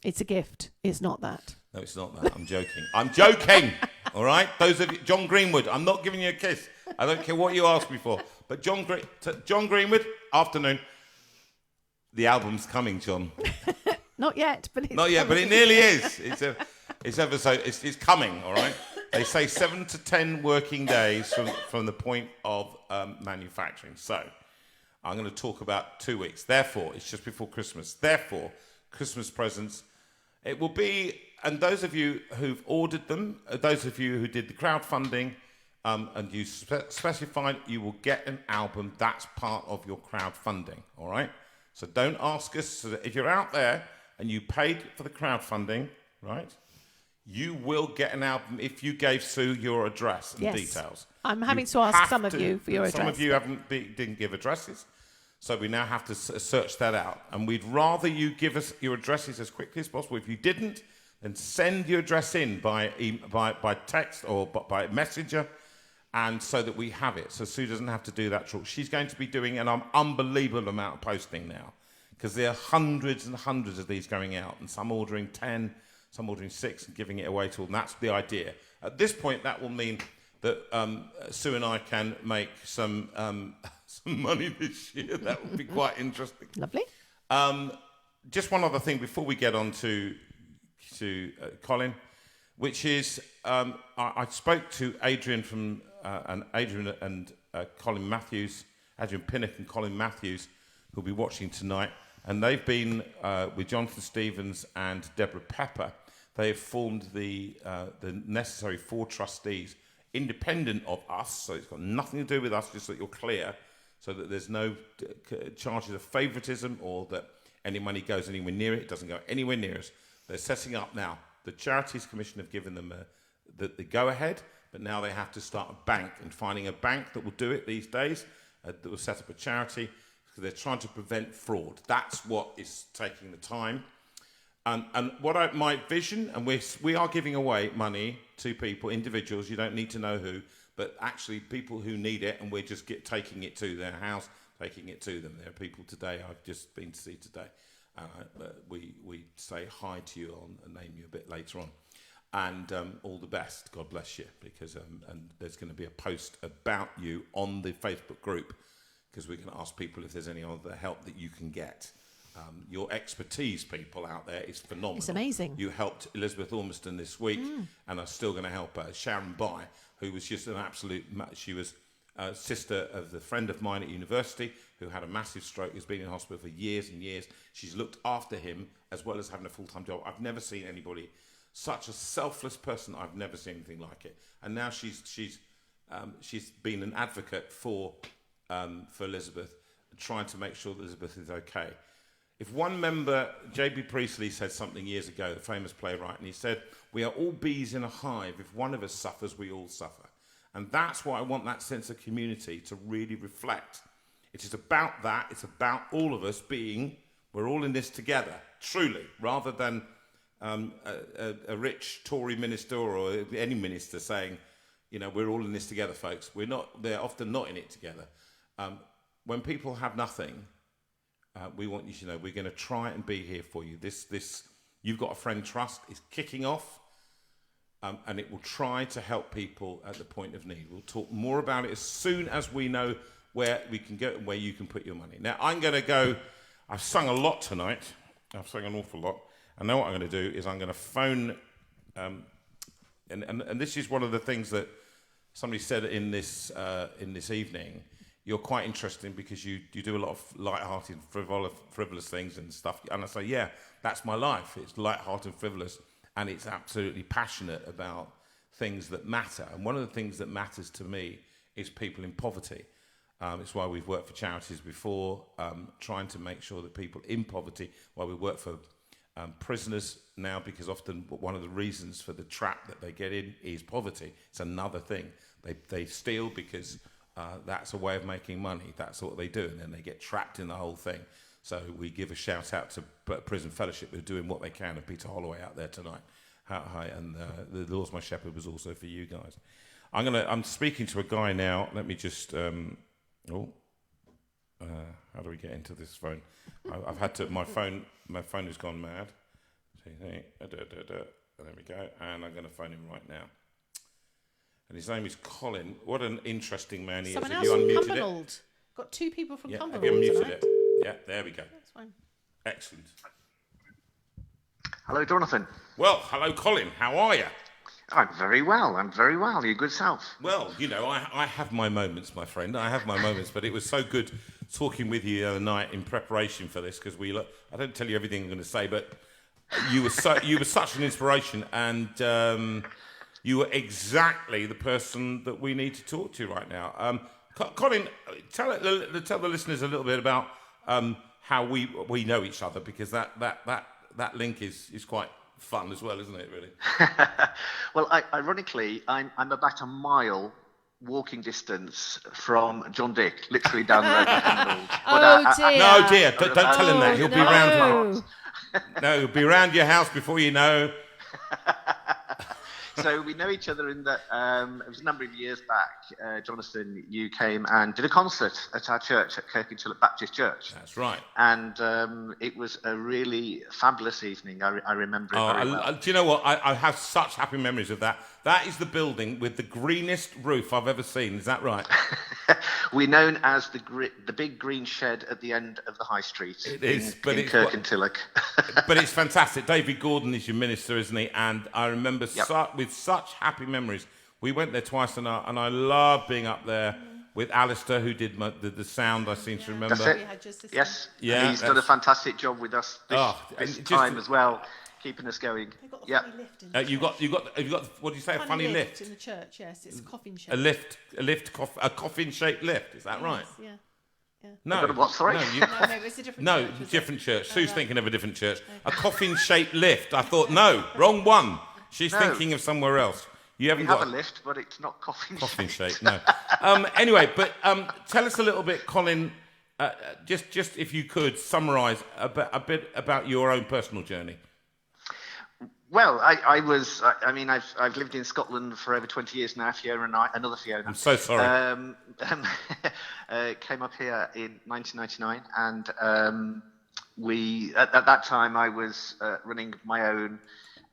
It's a gift. It's not that. No, it's not that. I'm joking. I'm joking. All right? Those of you, John Greenwood, I'm not giving you a kiss. I don't care what you ask me for. But John Greenwood, afternoon. The album's coming, John. Not yet, but it's not yet, but it nearly is. It's coming. All right. They say 7 to 10 working days from the point of manufacturing. So I'm going to talk about 2 weeks. Therefore, it's just before Christmas. Therefore, Christmas presents. It will be, and those of you who've ordered them, those of you who did the crowdfunding, and you specified, you will get an album. That's part of your crowdfunding. All right. So don't ask us. So that if you're out there and you paid for the crowdfunding, right, you will get an album if you gave Sue your address and details. I'm having to ask some of you for your address. Some of you didn't give addresses, so we now have to search that out. And we'd rather you give us your addresses as quickly as possible. If you didn't, then send your address in by text or by messenger, and so that we have it. So Sue doesn't have to do that. She's going to be doing an unbelievable amount of posting now, because there are hundreds and hundreds of these going out, and some ordering 10, some ordering 6 and giving it away to all. And that's the idea. At this point, that will mean that Sue and I can make some money this year. That would be quite interesting. Lovely. Just one other thing before we get on to Colin, which is I spoke to Adrian and Colin Matthews, Adrian Pinnock and Colin Matthews, who'll be watching tonight. And they've been with Jonathan Stevens and Deborah Pepper. They have formed the necessary 4 trustees, independent of us. So it's got nothing to do with us, just so that you're clear, so that there's no charges of favouritism or that any money goes anywhere near it. It doesn't go anywhere near us. They're setting up now. The Charities Commission have given them the go-ahead, but now they have to start a bank, and finding a bank that will do it these days, that will set up a charity. They're trying to prevent fraud. That's what is taking the time. And my vision, and we are giving away money to people, individuals, you don't need to know who, but actually people who need it, and we're just taking it to their house, taking it to them. There are people today I've just been to see today. We say hi to you and name you a bit later on. And all the best, God bless you, because and there's going to be a post about you on the Facebook group, because we can ask people if there's any other help that you can get. Your expertise, people out there, is phenomenal. It's amazing. You helped Elizabeth Ormiston this week, and are still going to help her. Sharon By, who was just an absolute... She was a sister of the friend of mine at university who had a massive stroke, has been in hospital for years and years. She's looked after him as well as having a full-time job. I've never seen anybody... Such a selfless person. I've never seen anything like it. And now she's been an advocate for Elizabeth, trying to make sure that Elizabeth is okay. If one member, J.B. Priestley, said something years ago, the famous playwright, and he said, "We are all bees in a hive. If one of us suffers, we all suffer." And that's why I want that sense of community to really reflect. It is about that. It's about all of us we're all in this together, truly, rather than a rich Tory minister or any minister saying, we're all in this together, folks. We're not. They're often not in it together. When people have nothing, we want you to know we're going to try and be here for you. This You've Got a Friend Trust is kicking off, and it will try to help people at the point of need. We'll talk more about it as soon as we know where we can go and where you can put your money. Now, I'm going to go. I've sung a lot tonight. I've sung an awful lot. I know what I'm going to do is I'm going to phone, and this is one of the things that somebody said in this evening, you're quite interesting because you do a lot of light-hearted, frivolous things and stuff. And I say, yeah, that's my life. It's light-hearted, frivolous, and it's absolutely passionate about things that matter. And one of the things that matters to me is people in poverty. It's why we've worked for charities before, trying to make sure that people in poverty, why we work for prisoners now, because often one of the reasons for the trap that they get in is poverty. It's another thing. They steal because that's a way of making money. That's what they do, and then they get trapped in the whole thing. So we give a shout out to Prison Fellowship, who are doing what they can, and Peter Holloway out there tonight. Hi, and the Lord's My Shepherd was also for you guys. I'm speaking to a guy now. Let me just. How do we get into this phone? I've had to. My phone has gone mad. There we go. And I'm going to phone him right now. And his name is Colin. What an interesting man he is. Someone Have else you from unmuted Cumbernauld. it? Got two people from Cumbernauld. Have you unmuted tonight. it? Yeah, there we go. That's fine. Excellent. Hello, Jonathan. Well, hello, Colin. How are you? I'm very well. Your good self. Well, you know, I have my moments, my friend. I have my moments, but it was so good talking with you the other night in preparation for this, because I don't tell you everything I'm going to say, but you were such an inspiration, and you were exactly the person that we need to talk to right now. Colin, tell the listeners a little bit about how we know each other, because that link is quite fun as well, isn't it, really? Well, ironically, I'm about a mile walking distance from John Dick, literally down the road from Cumbernauld. Dear. No, dear, don't tell him that. He'll be no. No, he'll be round your house before you know. So we know each other in that it was a number of years back. Jonathan, you came and did a concert at our church, at Kirkintilloch Baptist Church. That's right. And it was a really fabulous evening. I remember it very well. Do you know what? I have such happy memories of that. That is the building with the greenest roof I've ever seen. Is that right? We're known as the big green shed at the end of the high street. It is, in but it's Kirkintilloch. But it's fantastic. David Gordon is your minister, isn't he? And I remember with such happy memories. We went there twice, and I love being up there with Alistair, who did the sound. I seem to remember. That's it. Yes. Yeah. And he's done a fantastic job with us this time as well, keeping us going. They've got a funny lift in the you got what do you say? A funny lift in the church. Yes, it's a coffin shape. A coffin-shaped lift. Is that right? Yeah. No. What? Sorry. No, it's a different church. No, different church. Sue's thinking of a different church. A coffin-shaped lift. I thought, no, wrong one. She's thinking of somewhere else. You haven't got a lift, but it's not coffin-shaped. No. Anyway, but tell us a little bit, Colin. Just if you could summarise a bit about your own personal journey. Well, I've lived in Scotland for over 20 years now, another Fiona. I'm so sorry. Came up here in 1999, and at that time I was running my own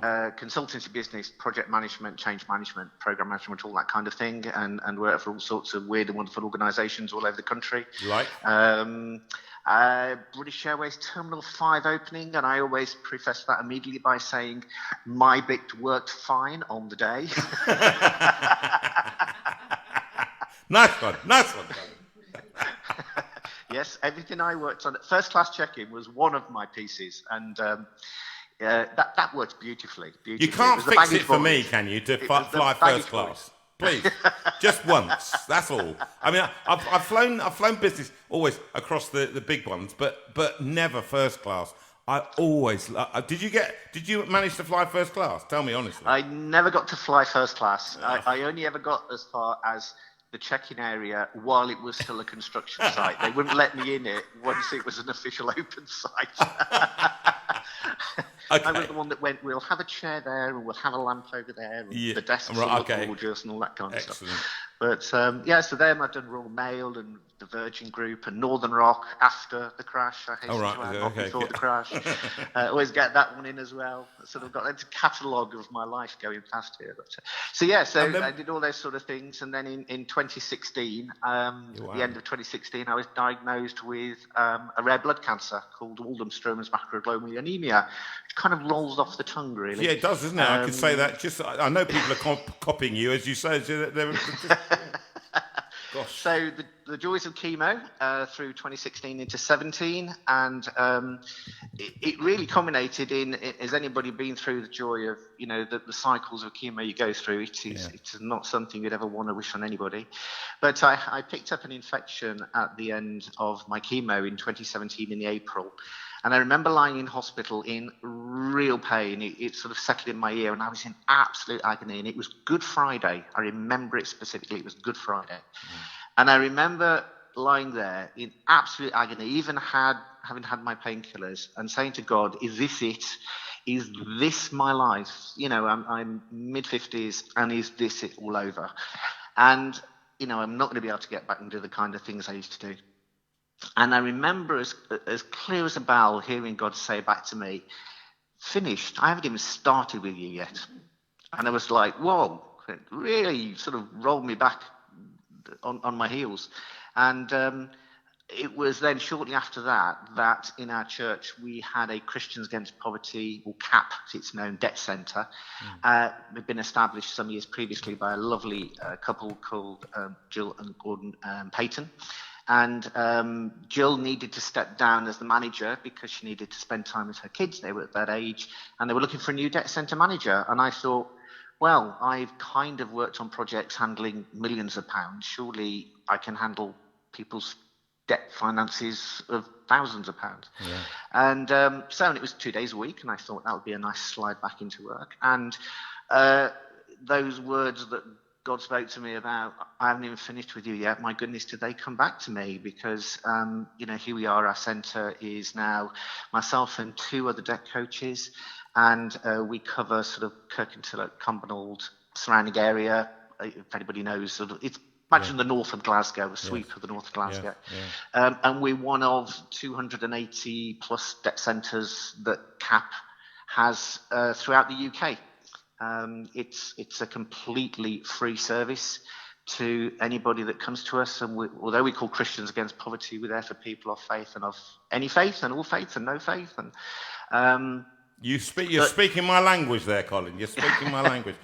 consultancy business, project management, change management, program management, all that kind of thing, and worked for all sorts of weird and wonderful organisations all over the country. Right. British Airways Terminal 5 opening, and I always preface that immediately by saying my bit worked fine on the day. Nice one. Yes, everything I worked on. First class check-in was one of my pieces, and that worked beautifully. You can't fix it for me, can you, to fly first class? Please, just once. That's all. I mean, I've flown business always across the big ones, but never first class. I always. Did you manage to fly first class? Tell me honestly. I never got to fly first class. I only ever got as far as the check-in area while it was still a construction site. They wouldn't let me in it once it was an official open site. Okay. I was the one that went, we'll have a chair there and we'll have a lamp over there, and the desks will look gorgeous and all that kind of stuff. But so then I've done Royal Mail and the Virgin Group and Northern Rock after the crash. I hasten to add, not before the crash. Always get that one in as well. Sort of got a catalogue of my life going past here. But, I did all those sort of things, and then in 2016, the end of 2016, I was diagnosed with a rare blood cancer called Waldenstrom's macroglobulinemia, kind of rolls off the tongue, really. Yeah, it does, doesn't it? I could say that. I know people are copying you, as you say. Gosh. So the joys of chemo through 2016 into 17, and it really culminated in, has anybody been through the joy of, the cycles of chemo you go through? It's not something you'd ever want to wish on anybody. But I picked up an infection at the end of my chemo in 2017 in the April. And I remember lying in hospital in real pain. It sort of settled in my ear, and I was in absolute agony. And it was Good Friday. I remember it specifically. It was Good Friday. And I remember lying there in absolute agony, even having had my painkillers, and saying to God, is this it? Is this my life? I'm mid-50s, and is this it all over? And, I'm not going to be able to get back and do the kind of things I used to do. And I remember as clear as a bell hearing God say back to me, finished, I haven't even started with you yet. And I was like, whoa, it really sort of rolled me back on my heels. And it was then shortly after that in our church we had a Christians Against Poverty, or CAP, as it's known, debt centre. We'd been established some years previously by a lovely couple called Jill and Gordon Payton. And Jill needed to step down as the manager because she needed to spend time with her kids. They were at that age, and they were looking for a new debt centre manager. And I thought, well, I've kind of worked on projects handling millions of pounds. Surely I can handle people's debt finances of thousands of pounds. Yeah. And so it was 2 days a week, and I thought that would be a nice slide back into work. And those words that God spoke to me about, I haven't even finished with you yet. My goodness, did they come back to me? Because, here we are. Our centre is now myself and 2 other debt coaches. And we cover sort of Kirkintilloch, Cumbernauld, surrounding area. If anybody knows, it's imagine the north of Glasgow, a sweep of the north of Glasgow. And we're one of 280 plus debt centres that CAP has throughout the UK. It's a completely free service to anybody that comes to us, and although we call Christians Against Poverty, we're there for people of faith and of any faith and all faith and no faith. And you're speaking my language there, Colin. You're speaking my language.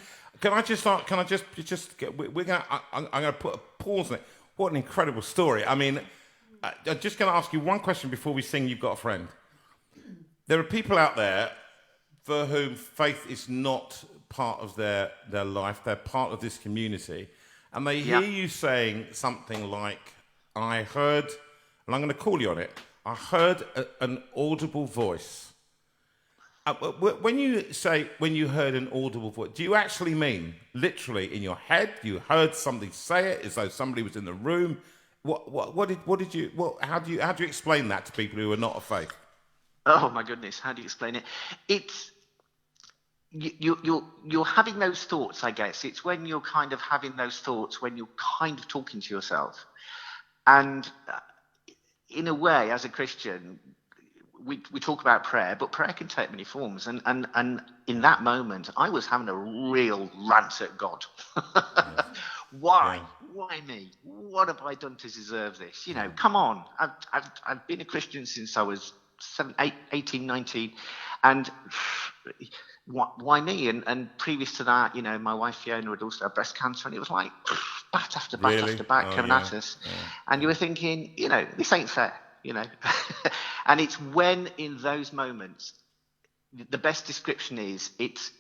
I'm going to put a pause on it. What an incredible story. I mean, I'm just going to ask you one question before we sing You've Got a Friend. There are people out there for whom faith is not part of their life. They're part of this community. And they hear you saying something like, I heard, and I'm going to call you on it, I heard an audible voice. When you say, when you heard an audible voice, do you actually mean literally in your head? You heard somebody say it as though somebody was in the room? How do you explain that to people who are not of faith? Oh my goodness, how do you explain it? It's you're having those thoughts, I guess. It's when you're kind of having those thoughts, when you're kind of talking to yourself. And in a way, as a Christian, we talk about prayer, but prayer can take many forms. And in that moment, I was having a real rant at God. Why? Yeah. Why me? What have I done to deserve this? Come on. I've been a Christian since I was 18, 19. And why me? And previous to that, my wife Fiona had also had breast cancer, and it was like bat after bat after bat coming at us. Yeah. And you were thinking, this ain't fair, And it's when in those moments, the best description is it's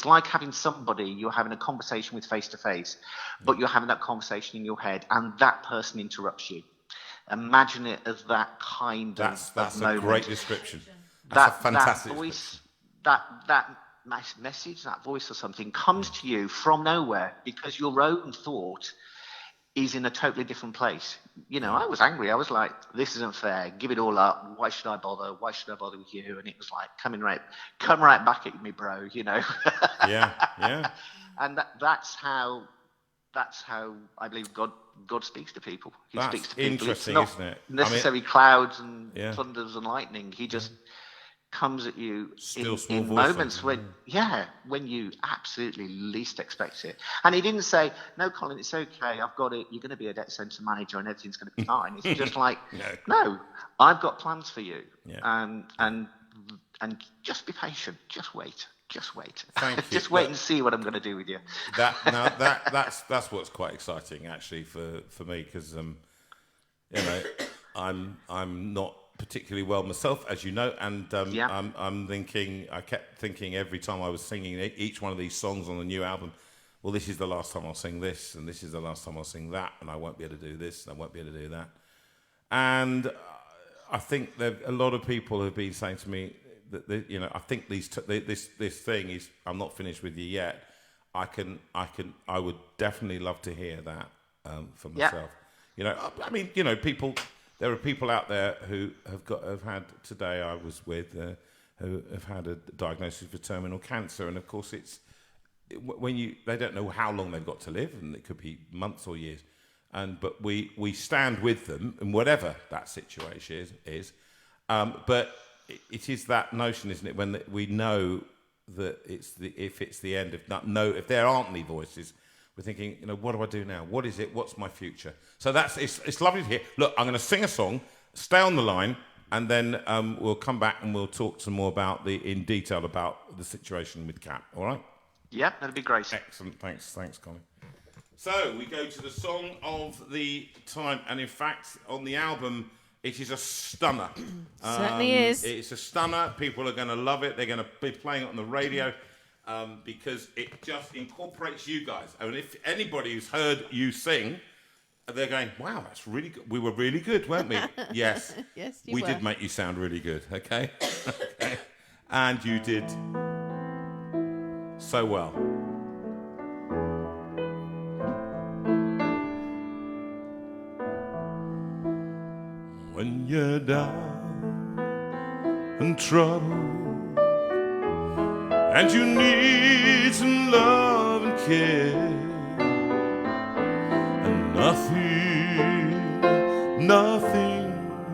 like having somebody you're having a conversation with face to face, but you're having that conversation in your head, and that person interrupts you. Imagine it as that kind of That's moment. A great description. That's a fantastic that voice, that message, that voice or something comes to you from nowhere because your own thought is in a totally different place. I was angry. I was like, this isn't fair. Give it all up. Why should I bother? Why should I bother with you? And it was like, come right back at me, bro, Yeah. And that's how I believe God speaks to people. He speaks to people. Interesting, it's not isn't it? necessarily clouds and thunders and lightning. He just comes at you in moments when you absolutely least expect it. And he didn't say, no, Colin, it's okay, I've got it, you're going to be a debt centre manager and everything's going to be fine. It's just like, no, I've got plans for you. Yeah. And and just be patient. Just wait. Thank you. Just wait and see what I'm going to do with you. That's what's quite exciting actually for me, because I'm not particularly well myself, as you know, and I kept thinking every time I was singing each one of these songs on the new album, well, this is the last time I'll sing this, and this is the last time I'll sing that, and I won't be able to do this, and I won't be able to do that. And I think that a lot of people have been saying to me that I think this thing is, I'm not finished with you yet. I would definitely love to hear that for myself. People. There are people out there who have had, today I was with, who have had a diagnosis for terminal cancer, and of course they don't know how long they've got to live, and it could be months or years, but we stand with them in whatever that situation is. But it is that notion, isn't it, when we know that if it's the end, if there aren't any voices, we're thinking, what do I do now? What is it? What's my future? So it's lovely to hear. Look, I'm going to sing a song, stay on the line, and then we'll come back and we'll talk some more in detail about the situation with Kat. All right? Yeah, that'd be great. Excellent. Thanks, Colin. So we go to the song of the time, and in fact, on the album, it is a stunner. Certainly is. It's a stunner. People are going to love it. They're going to be playing it on the radio. Because it just incorporates you guys. I mean, if anybody who's heard you sing, they're going, wow, that's really good. We were really good, weren't we? Yes. Yes, you we were. did make you sound really good, okay? Okay. And you did so well. When you're down and troubled, and you need some love and care, and nothing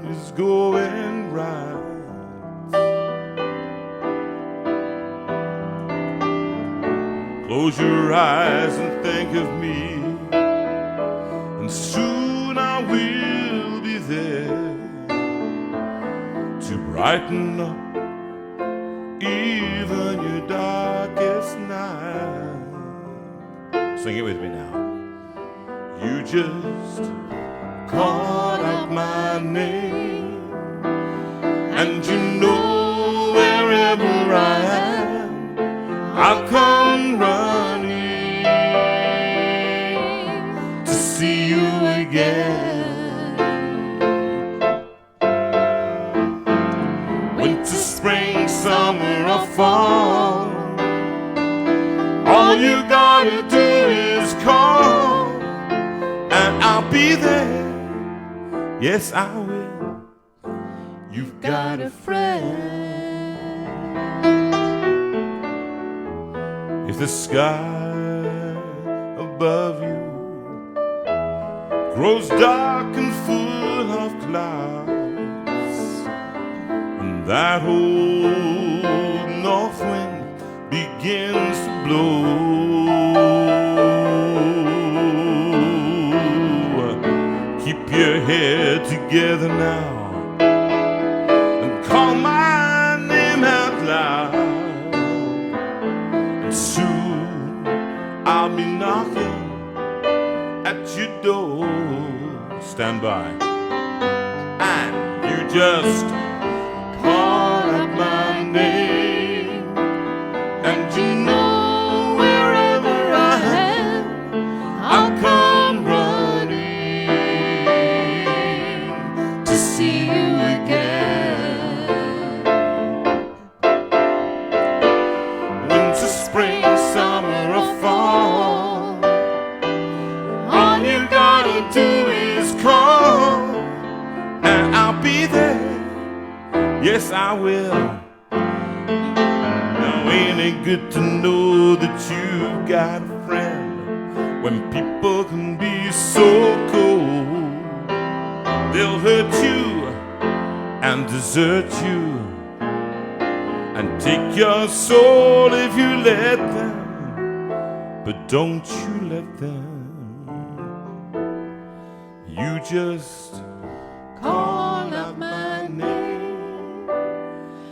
is going right. Close your eyes and think of me, and soon I will be there to brighten up even your darkest night. Sing it with me now. You just call out my name, and you know wherever I am, I'll come running to see you again. Spring, summer, or fall, all you gotta do is call, and I'll be there. Yes, I will. You've got a friend. If the sky above you grows dark and full of clouds, that old north wind begins to blow, keep your head together now and call my name out loud, and soon I'll be knocking at your door. Stand by, and you just call out my name, and you know wherever I am, I'll come running to see you again. Winter, spring, summer, or fall, all you gotta do is call, and I'll be there. Yes, I will. Now ain't it good to know that you've got a friend when people can be so cold? They'll hurt you and desert you and take your soul if you let them, but don't you let them. You just call out my name,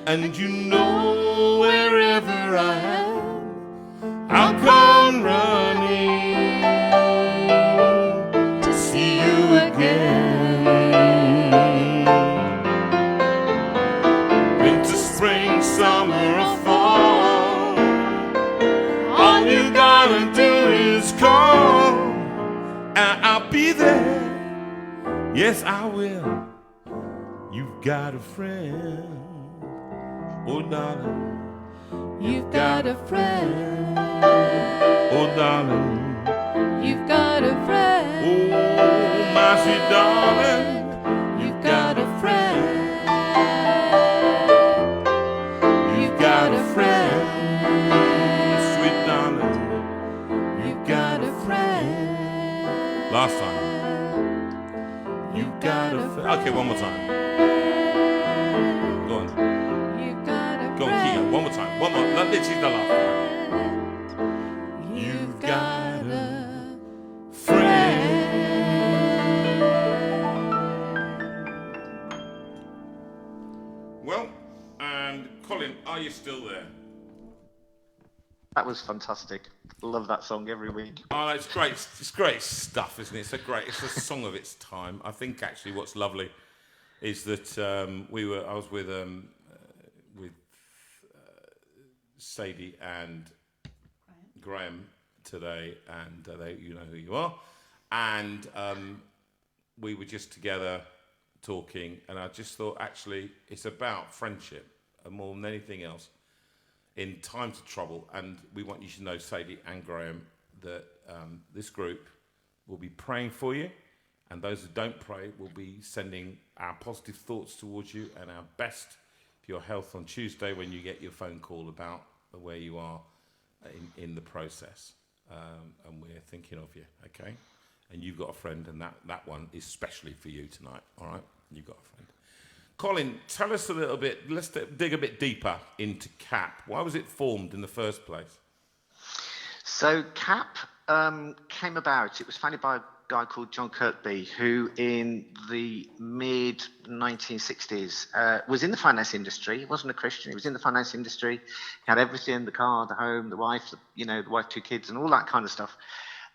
And you know wherever I am, I'll come running to see you again. Winter, spring, summer or fall, all you gotta do is call, and I'll be there. Yes, I will. You've got a friend. Oh, darling, You've got a friend. oh, darling, You've got a friend. oh, my sweet darling, You've got a friend. you've got a friend, sweet darling, You've got a friend. last time, you've got a friend. Okay, one more time. Go on, You've got a go on, keep going. One more time. One more. This is the last time. You've got a Friend. Well, and Colin, are you still there? That was fantastic. Love that song every week. Oh, it's great. It's great stuff, isn't it? It's a song of its time. I think actually what's lovely is that I was with Sadie and Graham today, and you know who you are, and we were just together talking, and I just thought actually it's about friendship and more than anything else in times of trouble. And we want you to know, Sadie and Graham, that this group will be praying for you, and those who don't pray will be sending our positive thoughts towards you and our best for your health on Tuesday when you get your phone call about where you are in the process. And we're thinking of you, okay? And you've got a friend, and that one is specially for you tonight, all right? You've got a friend. Colin, tell us a little bit, let's dig a bit deeper into CAP. Why was it formed in the first place? So CAP came about, it was founded by a guy called John Kirkby, who in the mid-1960s was in the finance industry. He wasn't a Christian, he was in the finance industry. He had everything, the car, the home, the wife, the wife, 2 kids, and all that kind of stuff.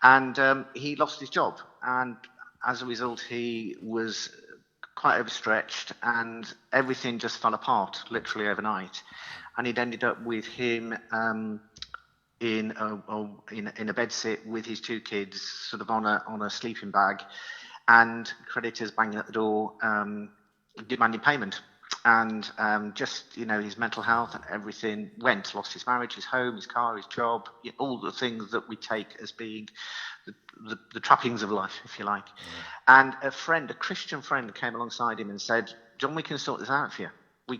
And he lost his job. And as a result, he was quite overstretched, and everything just fell apart literally overnight. And it ended up with him in a bed sit with his 2 kids, sort of on a sleeping bag, and creditors banging at the door, demanding payment. And his mental health and everything lost his marriage, his home, his car, his job, all the things that we take as being the trappings of life, if you like. And a Christian friend, came alongside him and said, John, we can sort this out for you. We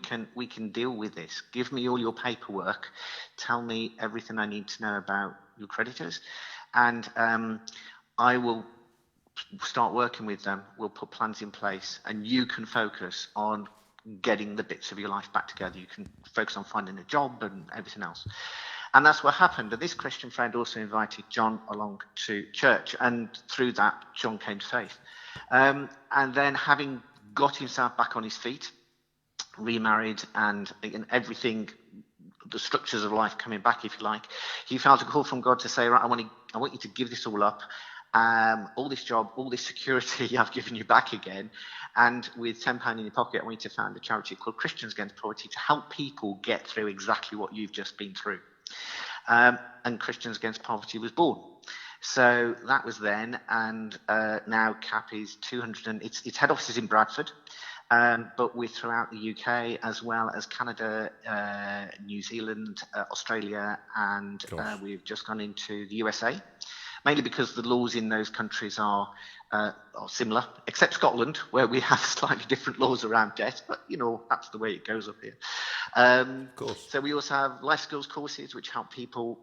can deal with this. Give me all your paperwork. Tell me everything I need to know about your creditors, and I will start working with them. We'll put plans in place, and you can focus on getting the bits of your life back together. You can focus on finding a job and everything else. And that's what happened. And this Christian friend also invited John along to church. And through that, John came to faith. And then, having got himself back on his feet, remarried, and everything, the structures of life coming back, if you like, he felt a call from God to say, right, I want you to give this all up. All this job, all this security I've given you back again. And with £10 in your pocket, I want you to found a charity called Christians Against Poverty to help people get through exactly what you've just been through. And Christians Against Poverty was born. So that was then, and now CAP is 200, its head office is in Bradford, but we're throughout the UK as well as Canada, New Zealand, Australia, and we've just gone into the USA, mainly because the laws in those countries are similar, except Scotland, where we have slightly different laws around debt, but that's the way it goes up here. Of course. So we also have life skills courses which help people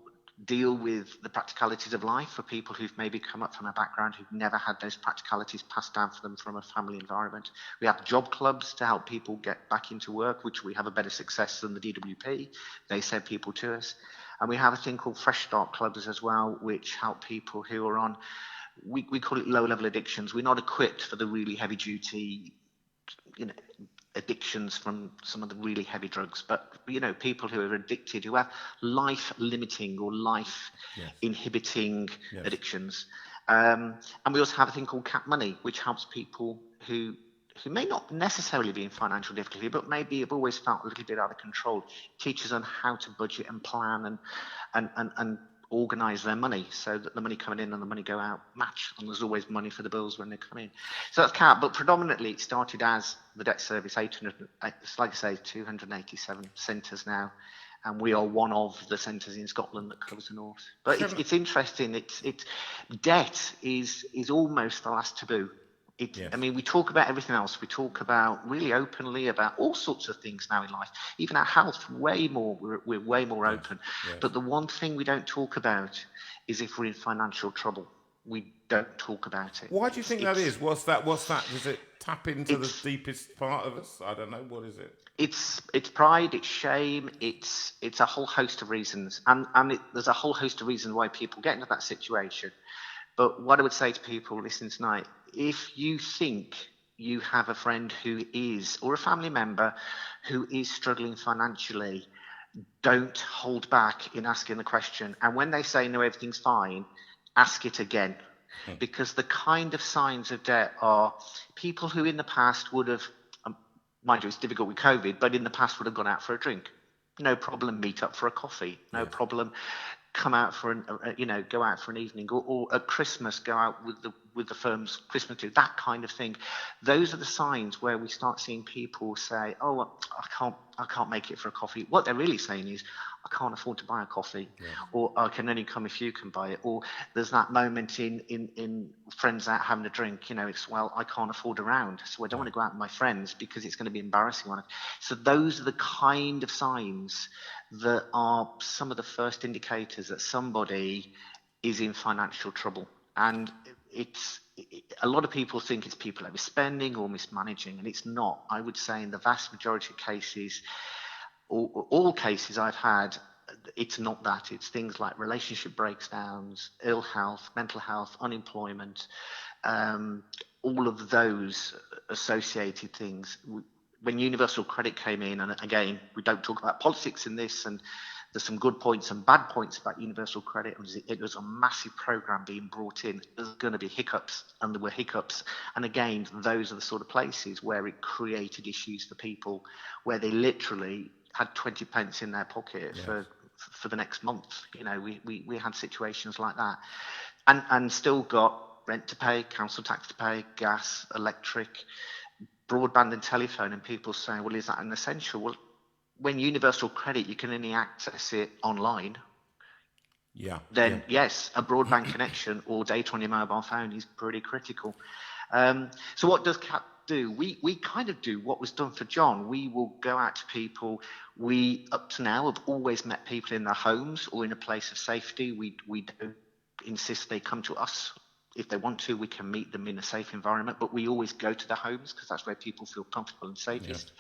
deal with the practicalities of life for people who've maybe come up from a background who've never had those practicalities passed down for them from a family environment. We have job clubs to help people get back into work, which we have a better success than the DWP. They send people to us. And we have a thing called Fresh Start Clubs as well, which help people who are on, we call it low-level addictions. We're not equipped for the really heavy-duty, addictions from some of the really heavy drugs, but people who are addicted, who have life limiting or life inhibiting addictions. And we also have a thing called Cap Money, which helps people who may not necessarily be in financial difficulty, but maybe have always felt a little bit out of control. Teaches them how to budget and plan and organise their money so that the money coming in and the money go out match, and there's always money for the bills when they come in. So that's CAP, but predominantly it started as the debt service, 800, like I say, 287 centres now, and we are one of the centres in Scotland that covers the north. But it's interesting. It's debt is almost the last taboo. I mean, we talk about everything else. We talk about really openly about all sorts of things now in life. Even our health, way more. We're way more open. Yes. But the one thing we don't talk about is if we're in financial trouble. We don't talk about it. Why do you think that is? What's that? Does it tap into the deepest part of us? I don't know. What is it? It's pride, it's shame, it's a whole host of reasons, and there's a whole host of reasons why people get into that situation. But what I would say to people listening tonight, if you think you have a friend who is, or a family member who is struggling financially, don't hold back in asking the question. And when they say, no, everything's fine, ask it again. Because the kind of signs of debt are people who in the past would have, mind you, it's difficult with COVID, but in the past would have gone out for a drink. No problem, meet up for a coffee. No problem, come out for go out for an evening, or at Christmas go out with the firm's Christmas tree, that kind of thing. Those are the signs where we start seeing people say, "Oh, I can't make it for a coffee." What they're really saying is, "I can't afford to buy a coffee," or "I can only come if you can buy it." Or there's that moment in friends out having a drink. It's, well, I can't afford a round, so I don't want to go out with my friends because it's going to be embarrassing on it. So those are the kind of signs that are some of the first indicators that somebody is in financial trouble. And a lot of people think it's people overspending or mismanaging, and it's not. I would say in the vast majority of cases, all cases I've had, it's not that. It's things like relationship breakdowns, ill health, mental health, unemployment, all of those associated things. When Universal Credit came in, and again, we don't talk about politics in this, and there's some good points and bad points about Universal Credit. It was a massive program being brought in. There's going to be hiccups, and there were hiccups. And again, those are the sort of places where it created issues for people, where they literally had 20 pence in their pocket for the next month. We had situations like that, and still got rent to pay, council tax to pay, gas, electric, broadband and telephone. And people saying, well, is that an essential? Well, when Universal Credit, you can only access it online. Then yes, a broadband connection or data on your mobile phone is pretty critical. So what does CAP do? We kind of do what was done for John. We will go out to people. We, up to now, have always met people in their homes or in a place of safety. We don't insist they come to us. If they want to, we can meet them in a safe environment, but we always go to their homes because that's where people feel comfortable and safest.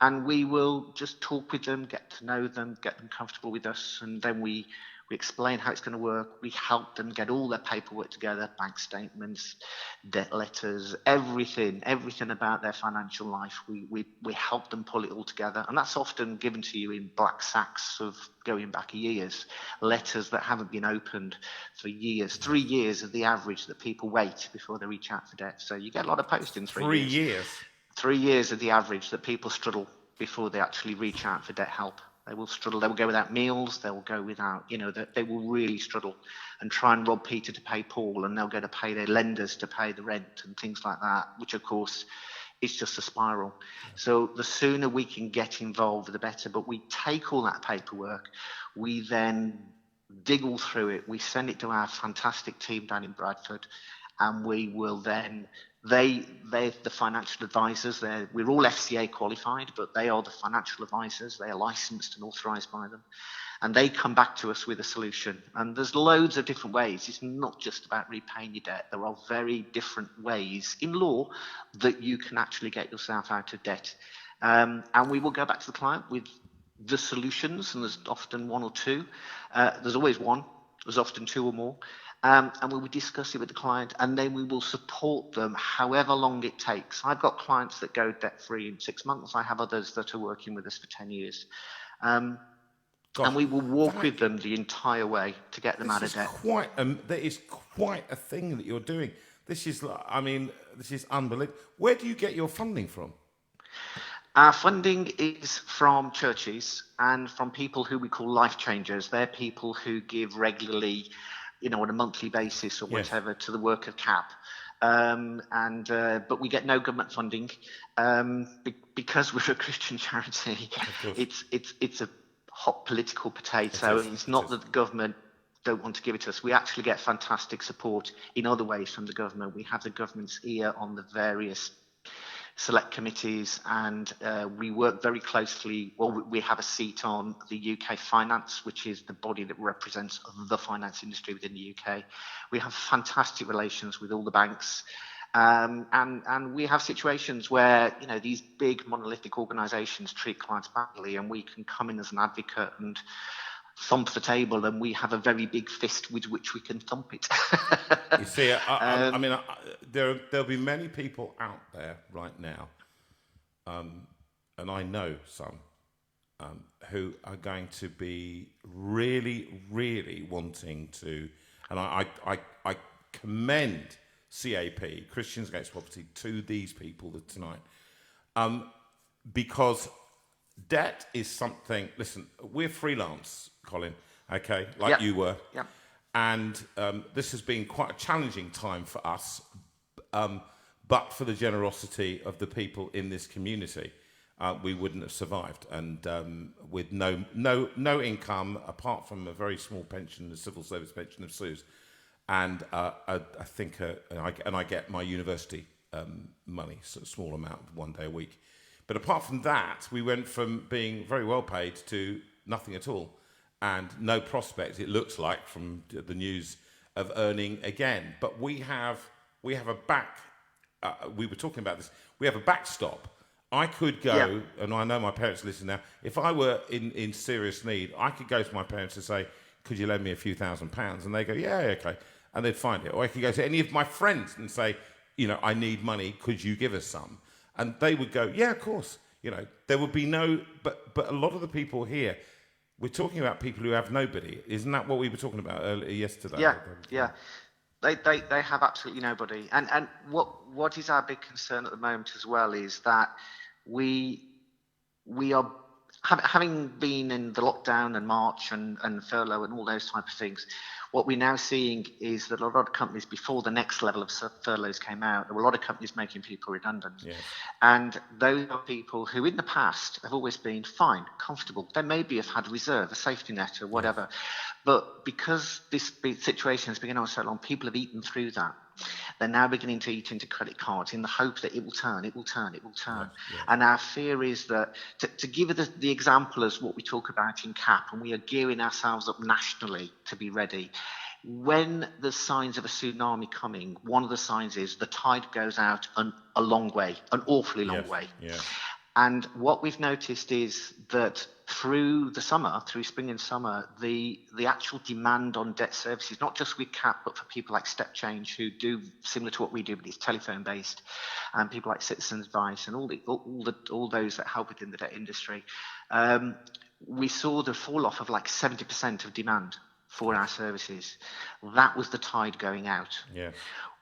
And we will just talk with them, get to know them, get them comfortable with us, and then we explain how it's going to work. We help them get all their paperwork together, bank statements, debt letters, everything about their financial life. We help them pull it all together, and that's often given to you in black sacks of going back years, letters that haven't been opened for years. 3 years is the average that people wait before they reach out for debt. So you get a lot of post in 3 years. 3 years? 3 years is the average that people struggle before they actually reach out for debt help. They will struggle. They will go without meals. They will go without, they will really struggle and try and rob Peter to pay Paul, and they'll go to pay their lenders to pay the rent and things like that, which of course is just a spiral. So the sooner we can get involved, the better. But we take all that paperwork, we then dig all through it, we send it to our fantastic team down in Bradford, and we will then, they're the financial advisors. We're all FCA qualified, but they are the financial advisors. They are licensed and authorised by them. And they come back to us with a solution. And there's loads of different ways. It's not just about repaying your debt. There are very different ways in law that you can actually get yourself out of debt. And we will go back to the client with the solutions, and there's often one or two. There's always one. There's often two or more. And we will discuss it with the client, and then we will support them however long it takes. I've got clients that go debt-free in 6 months. I have others that are working with us for 10 years. And we will walk with them the entire way to get them out of debt. That is quite a thing that you're doing. This is unbelievable. Where do you get your funding from? Our funding is from churches and from people who we call life changers. They're people who give regularly, on a monthly basis or whatever, to the work of CAP. But we get no government funding because we're a Christian charity. It's a hot political potato. It's not that the government don't want to give it to us. We actually get fantastic support in other ways from the government. We have the government's ear on the various select committees, and we work very closely. We have a seat on the UK Finance, which is the body that represents the finance industry within the UK. We have fantastic relations with all the banks, and we have situations where these big monolithic organisations treat clients badly, and we can come in as an advocate and thump the table, and we have a very big fist with which we can thump it. You see, there'll be many people out there right now, and I know some, who are going to be really, really wanting to, and I commend CAP, Christians Against Poverty, to these people tonight, because debt is something. Listen, we're freelance, Colin, okay, like you were. Yep. And this has been quite a challenging time for us, but for the generosity of the people in this community, we wouldn't have survived. And with no income apart from a very small pension, the civil service pension of Sue's, and I think, and I get my university money, so a small amount, 1 day a week. But apart from that, we went from being very well paid to nothing at all. And no prospect, it looks like, from the news, of earning again. But we have a back. We were talking about this. We have a backstop. I could go, and I know my parents listen now. If I were in serious need, I could go to my parents and say, "Could you lend me a few £1,000s?" And they go, "Yeah, okay," and they'd find it. Or I could go to any of my friends and say, "I need money. Could you give us some?" And they would go, "Yeah, of course." There would be no. But a lot of the people here. We're talking about people who have nobody. Isn't that what we were talking about earlier yesterday? Yeah. They have absolutely nobody. And what is our big concern at the moment as well is that we are, having been in the lockdown and March and furlough and all those type of things, what we're now seeing is that a lot of companies, before the next level of furloughs came out, there were a lot of companies making people redundant. Yes. And those are people who in the past have always been fine, comfortable. They maybe have had a reserve, a safety net or whatever. But because this situation has been going on so long, people have eaten through that. They're now beginning to eat into credit cards in the hope that it will turn. Yeah. And our fear is that, to give it the example as what we talk about in CAP, and we are gearing ourselves up nationally to be ready. When there's signs of a tsunami coming, one of the signs is the tide goes out a long way, an awfully long way. Yeah. And what we've noticed is that through the summer, through spring and summer, the actual demand on debt services, not just with CAP, but for people like Step Change, who do similar to what we do, but it's telephone based, and people like Citizens Advice and all those that help within the debt industry, we saw the fall off of like 70% of demand for our services. That was the tide going out. Yeah.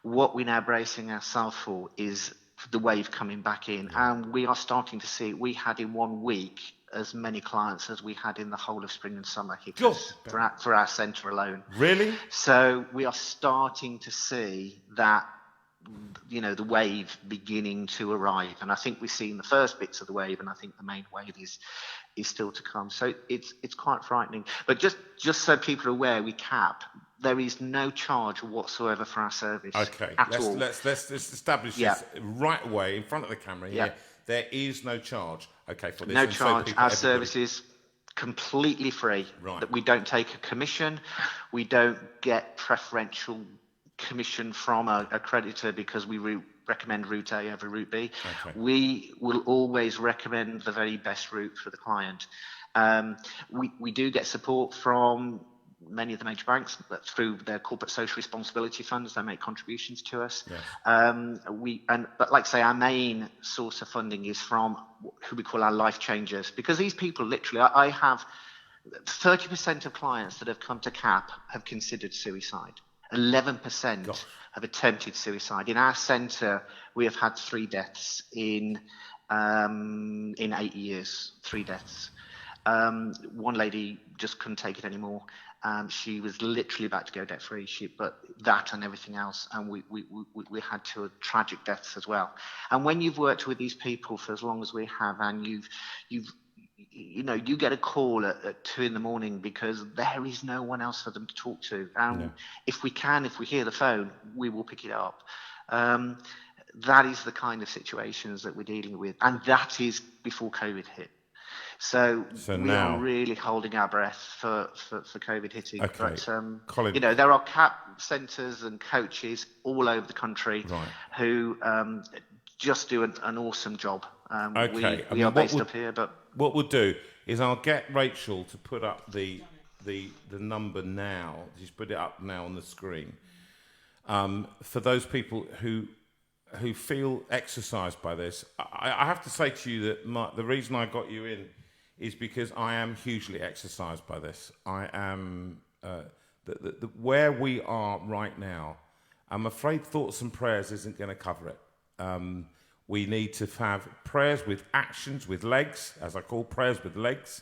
What we're now bracing ourselves for is the wave coming back in, and we are starting to see. We had in 1 week as many clients as we had in the whole of spring and summer hit us for our centre alone. Really? So we are starting to see that, the wave beginning to arrive, and I think we've seen the first bits of the wave, and I think the main wave is still to come. So it's quite frightening. But just so people are aware, we CAP. There is no charge whatsoever for our service. Okay, let's establish this right away in front of the camera here. Yeah. There is no charge. Okay, for this. No charge. Our service is completely free. Right. That we don't take a commission. We don't get preferential commission from a creditor because we recommend route A over route B. Okay. We will always recommend the very best route for the client. We do get support from many of the major banks, but through their corporate social responsibility funds, they make contributions to us. Yes. But like I say, our main source of funding is from who we call our life changers, because these people literally, I have 30% of clients that have come to CAP have considered suicide. 11% have attempted suicide. In our centre, we have had 3 deaths in 8 years. 3 deaths. One lady just couldn't take it anymore. She was literally about to go debt free. But that and everything else, and we had 2 tragic deaths as well. And when you've worked with these people for as long as we have, and you get a call at 2 a.m. because there is no one else for them to talk to. And if we hear the phone, we will pick it up. That is the kind of situations that we're dealing with, and that is before COVID hit. So we now, are really holding our breath for COVID hitting. Okay. But Colin, there are CAP centres and coaches all over the country who just do an awesome job. We are based up here, but what we'll do is I'll get Rachel to put up the number now. She's put it up now on the screen. For those people who feel exercised by this, I have to say to you that the reason I got you in is because I am hugely exercised by this. I am where we are right now. I'm afraid thoughts and prayers isn't going to cover it. We need to have prayers with actions, with legs, as I call prayers with legs.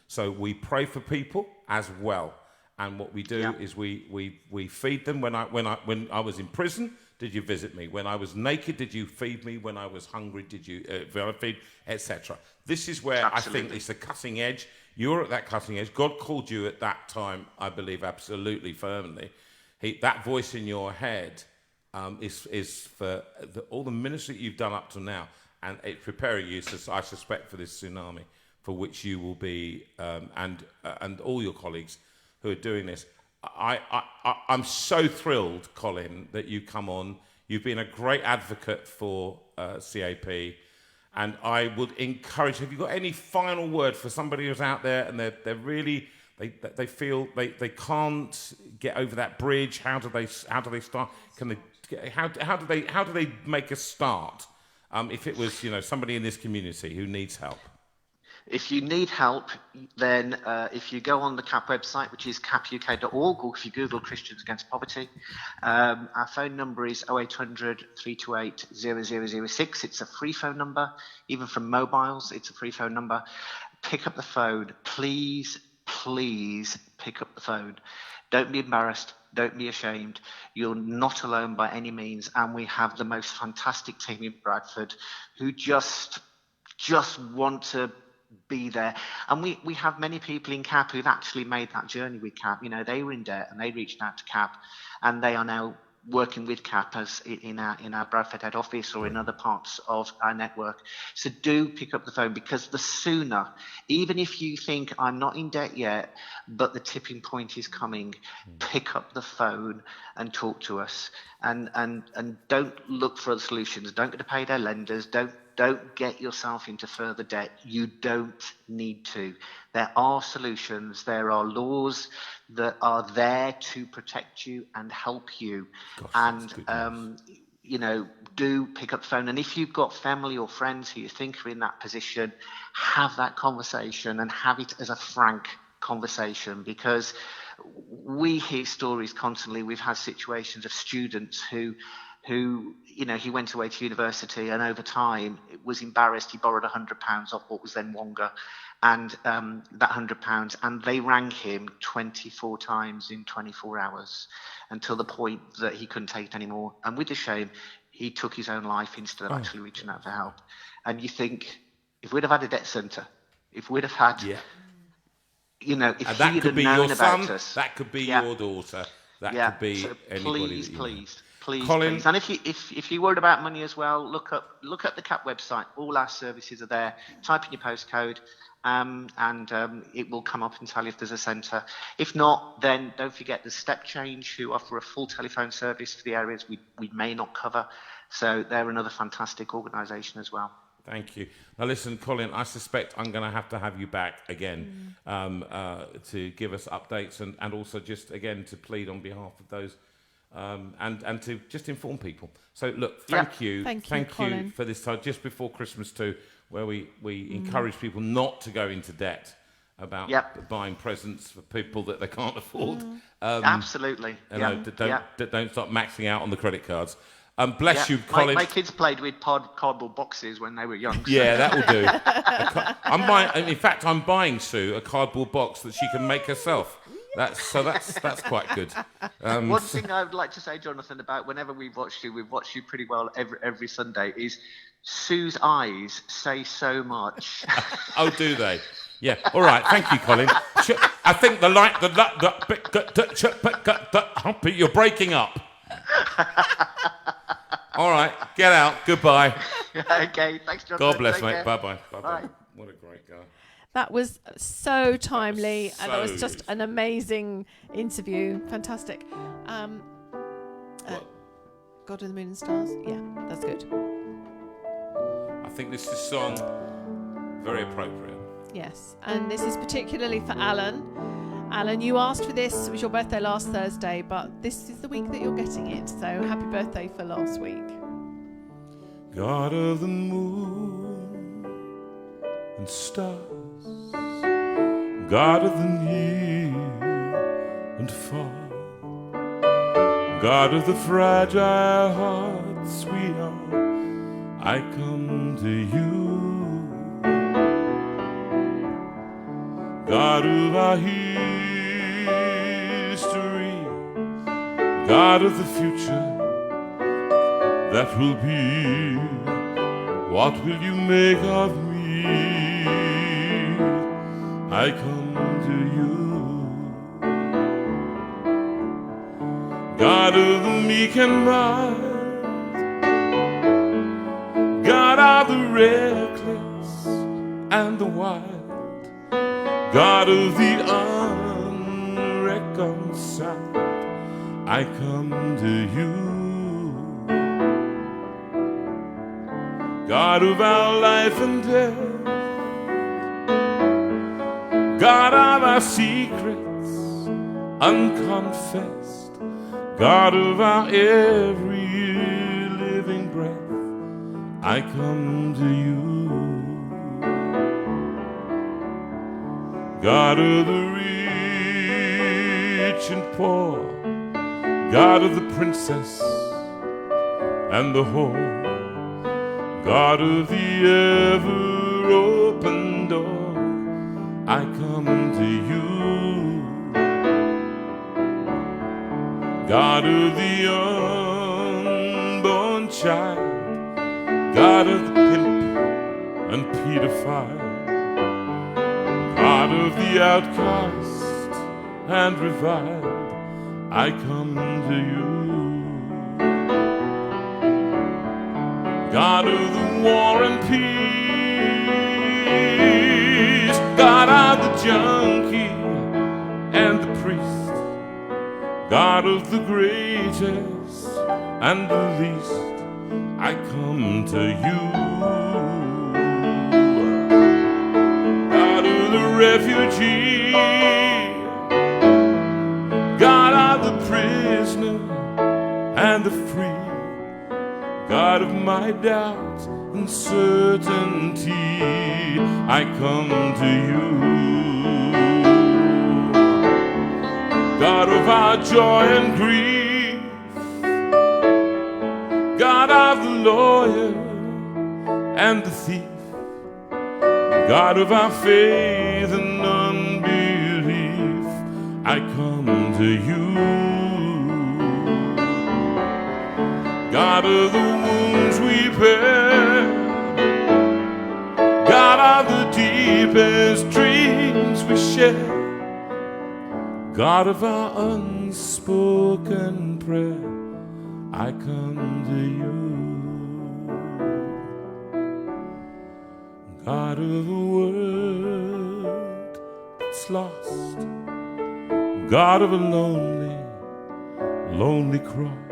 So we pray for people as well. And what we do is we feed them. When I was in prison, did you visit me? When I was naked, did you feed me? When I was hungry, did you feed, etc. This is where I think it's the cutting edge. You're at that cutting edge. God called you at that time, I believe, absolutely firmly. That voice in your head is for all the ministry that you've done up to now, and it's preparing you, I suspect, for this tsunami, for which you will be, and all your colleagues who are doing this. I'm so thrilled, Colin, that you come on. You've been a great advocate for CAP, and I would encourage. Have you got any final word for somebody who's out there and they're really they feel they can't get over that bridge? How do they start? How do they make a start? If it was somebody in this community who needs help. If you need help, then if you go on the CAP website, which is capuk.org, or if you Google Christians Against Poverty, our phone number is 0800 328 0006. It's a free phone number. Even from mobiles, it's a free phone number. Pick up the phone. Please pick up the phone. Don't be embarrassed. Don't be ashamed. You're not alone by any means. And we have the most fantastic team in Bradford who just want to be there. And we have many people in CAP who've actually made that journey with CAP. They were in debt and they reached out to CAP, and they are now working with CAP as in our Bradford head office or in other parts of our network. So do pick up the phone, because the sooner, even if you think I'm not in debt yet, but the tipping point is coming, pick up the phone and talk to us. And don't look for other solutions. Don't get to pay their lenders. Don't get yourself into further debt. You don't need to. There are solutions. There are laws that are there to protect you and help you. Do pick up the phone. And if you've got family or friends who you think are in that position, have that conversation and have it as a frank conversation, because we hear stories constantly. We've had situations of students who he went away to university, and over time was embarrassed. He borrowed £100 off what was then Wonga, and that £100, and they rang him 24 times in 24 hours until the point that he couldn't take it anymore. And with the shame, he took his own life instead of actually reaching out for help. And you think, if we'd have had a debt centre, if we'd have had, if he'd have known about us, that could be your daughter, that could be so anybody. Please. And if you're worried about money as well, look up the CAP website. All our services are there. Type in your postcode, and it will come up and tell you if there's a centre. If not, then don't forget the Step Change, who offer a full telephone service for the areas we may not cover. So they're another fantastic organisation as well. Thank you. Now listen, Colin, I suspect I'm going to have you back again to give us updates and also just, again, to plead on behalf of those and to just inform people. So, look, thank you for this time, just before Christmas too, where we encourage people not to go into debt about buying presents for people that they can't afford. Absolutely. Don't start maxing out on the credit cards. Bless you, Colin. My kids played with cardboard boxes when they were young. So. Yeah, that will do. I'm buying Sue a cardboard box that she can make herself. That's quite good. One thing I would like to say, Jonathan, about whenever we've watched you pretty well every Sunday, is Sue's eyes say so much. Oh, do they? Yeah. All right. Thank you, Colin. I think you're breaking up. All right. Get out. Goodbye. Okay. Thanks, Jonathan. God bless, mate. Bye-bye. Bye-bye. What a great guy. That was so timely, and that was just an amazing interview. Fantastic. God of the Moon and Stars. Yeah, that's good. I think this is a song very appropriate. Yes, and this is particularly for Alan. Alan, you asked for this. It was your birthday last Thursday, but this is the week that you're getting it. So happy birthday for last week. God of the moon and stars, God of the near and far, God of the fragile hearts we are, I come to you. God of our history, God of the future that will be, what will you make of me? I come to you. God of the meek and mild, God of the reckless and the wild, God of the unreconciled, I come to you. God of our life and death, God of our secrets unconfessed, God of our every living breath, I come to you. God of the rich and poor, God of the princess and the whore, God of the ever-open door, I come to you. God of the unborn child, God of the pimp and pedophile, God of the outcast and reviled, I come to you. God of the war and peace, God of the junkie and the priest, God of the greatest and the least, I come to you. God of the refugee, God of the prisoner and the free, God of my doubt and certainty, I come to you. God of our joy and grief, God of the lawyer and the thief, God of our faith and unbelief, I come to you. God of the wounds we bear, God of the deepest dreams we share, God of our unspoken prayer, I come to you. God of the world that's lost, God of a lonely, lonely cross,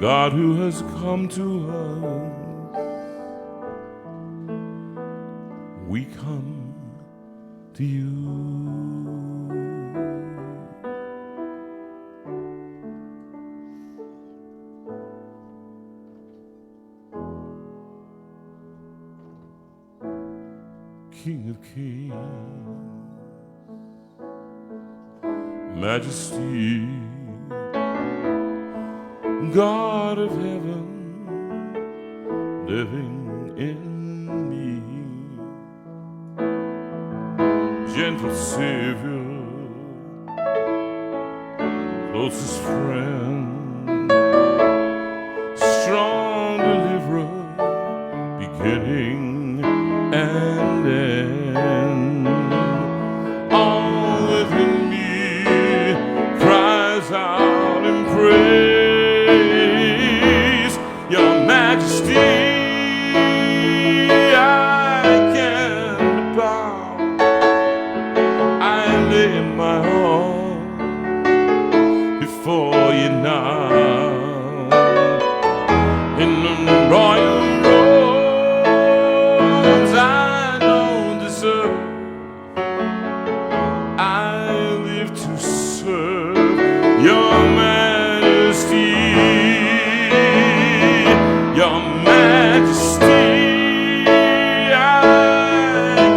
God who has come to us we come to you. King of kings, Majesty, God of heaven, living in me, gentle Savior, closest friend, strong deliverer, beginning and end. All within me cries out in praise, Your Majesty. I can't bow, I lay my all before you now. In the royal robes I don't deserve, I live to serve Your Majesty. Your Majesty, I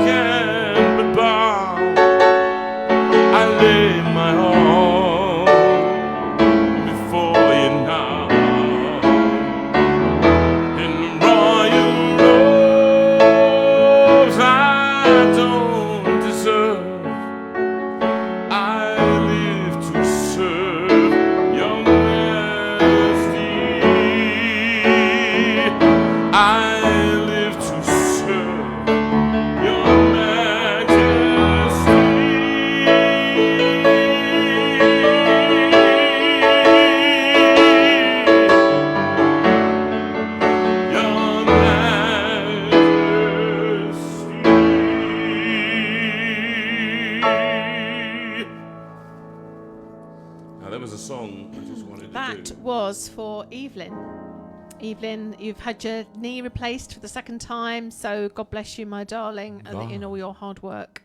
can't but bow, I lay my all before you now. In the royal robes I don't deserve, I live to serve Your Majesty. I live to serve Your Majesty. Your Majesty. Now that was a song I just wanted to That do. was for Evelyn. Evelyn, you've had your knee replaced for the second time, so God bless you, my darling, and in all your hard work.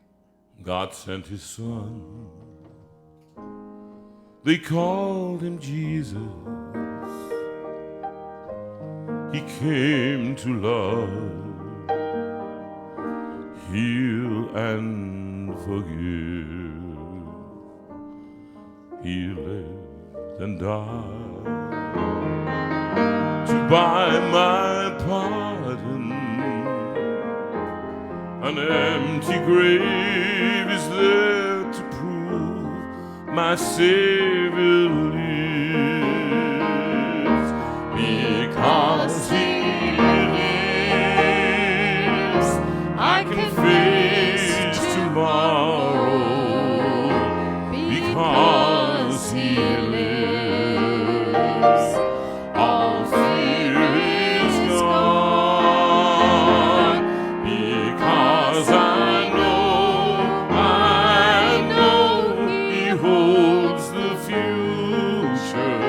God sent His Son. They called Him Jesus. He came to love, heal and forgive. He lived and died to buy my pardon. An empty grave is there to prove my Savior lives. Because He lives, I can face tomorrow. Because He lives, all fear is gone. Because I know He holds the future,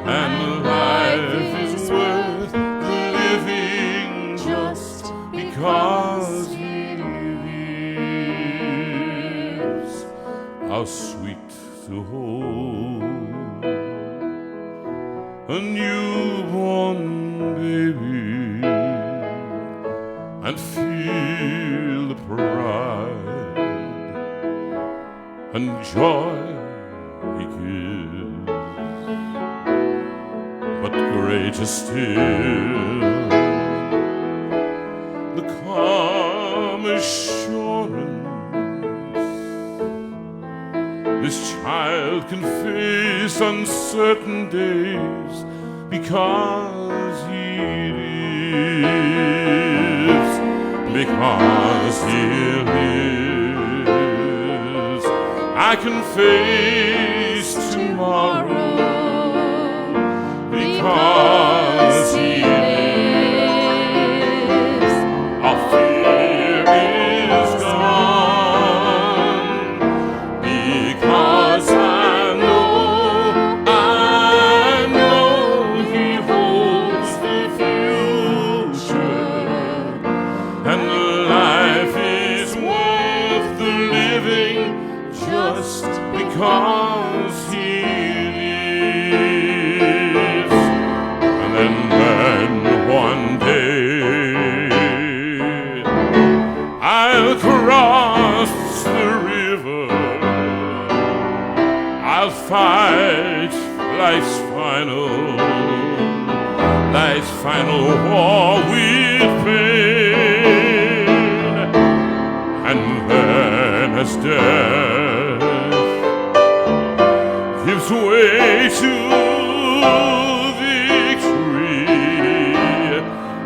and life is worth the living just because He lives. How sweet to hold a newborn baby and feel the pride and joy He gives. But greater still, the calm assurance this child can face uncertain days because He lives. Because He lives, I can face tomorrow. Because He lives, all fear is gone. Because I know He holds the future, and because he lives. And then one day I'll cross the river, I'll fight life's final war with pain. And then as death gives way to victory,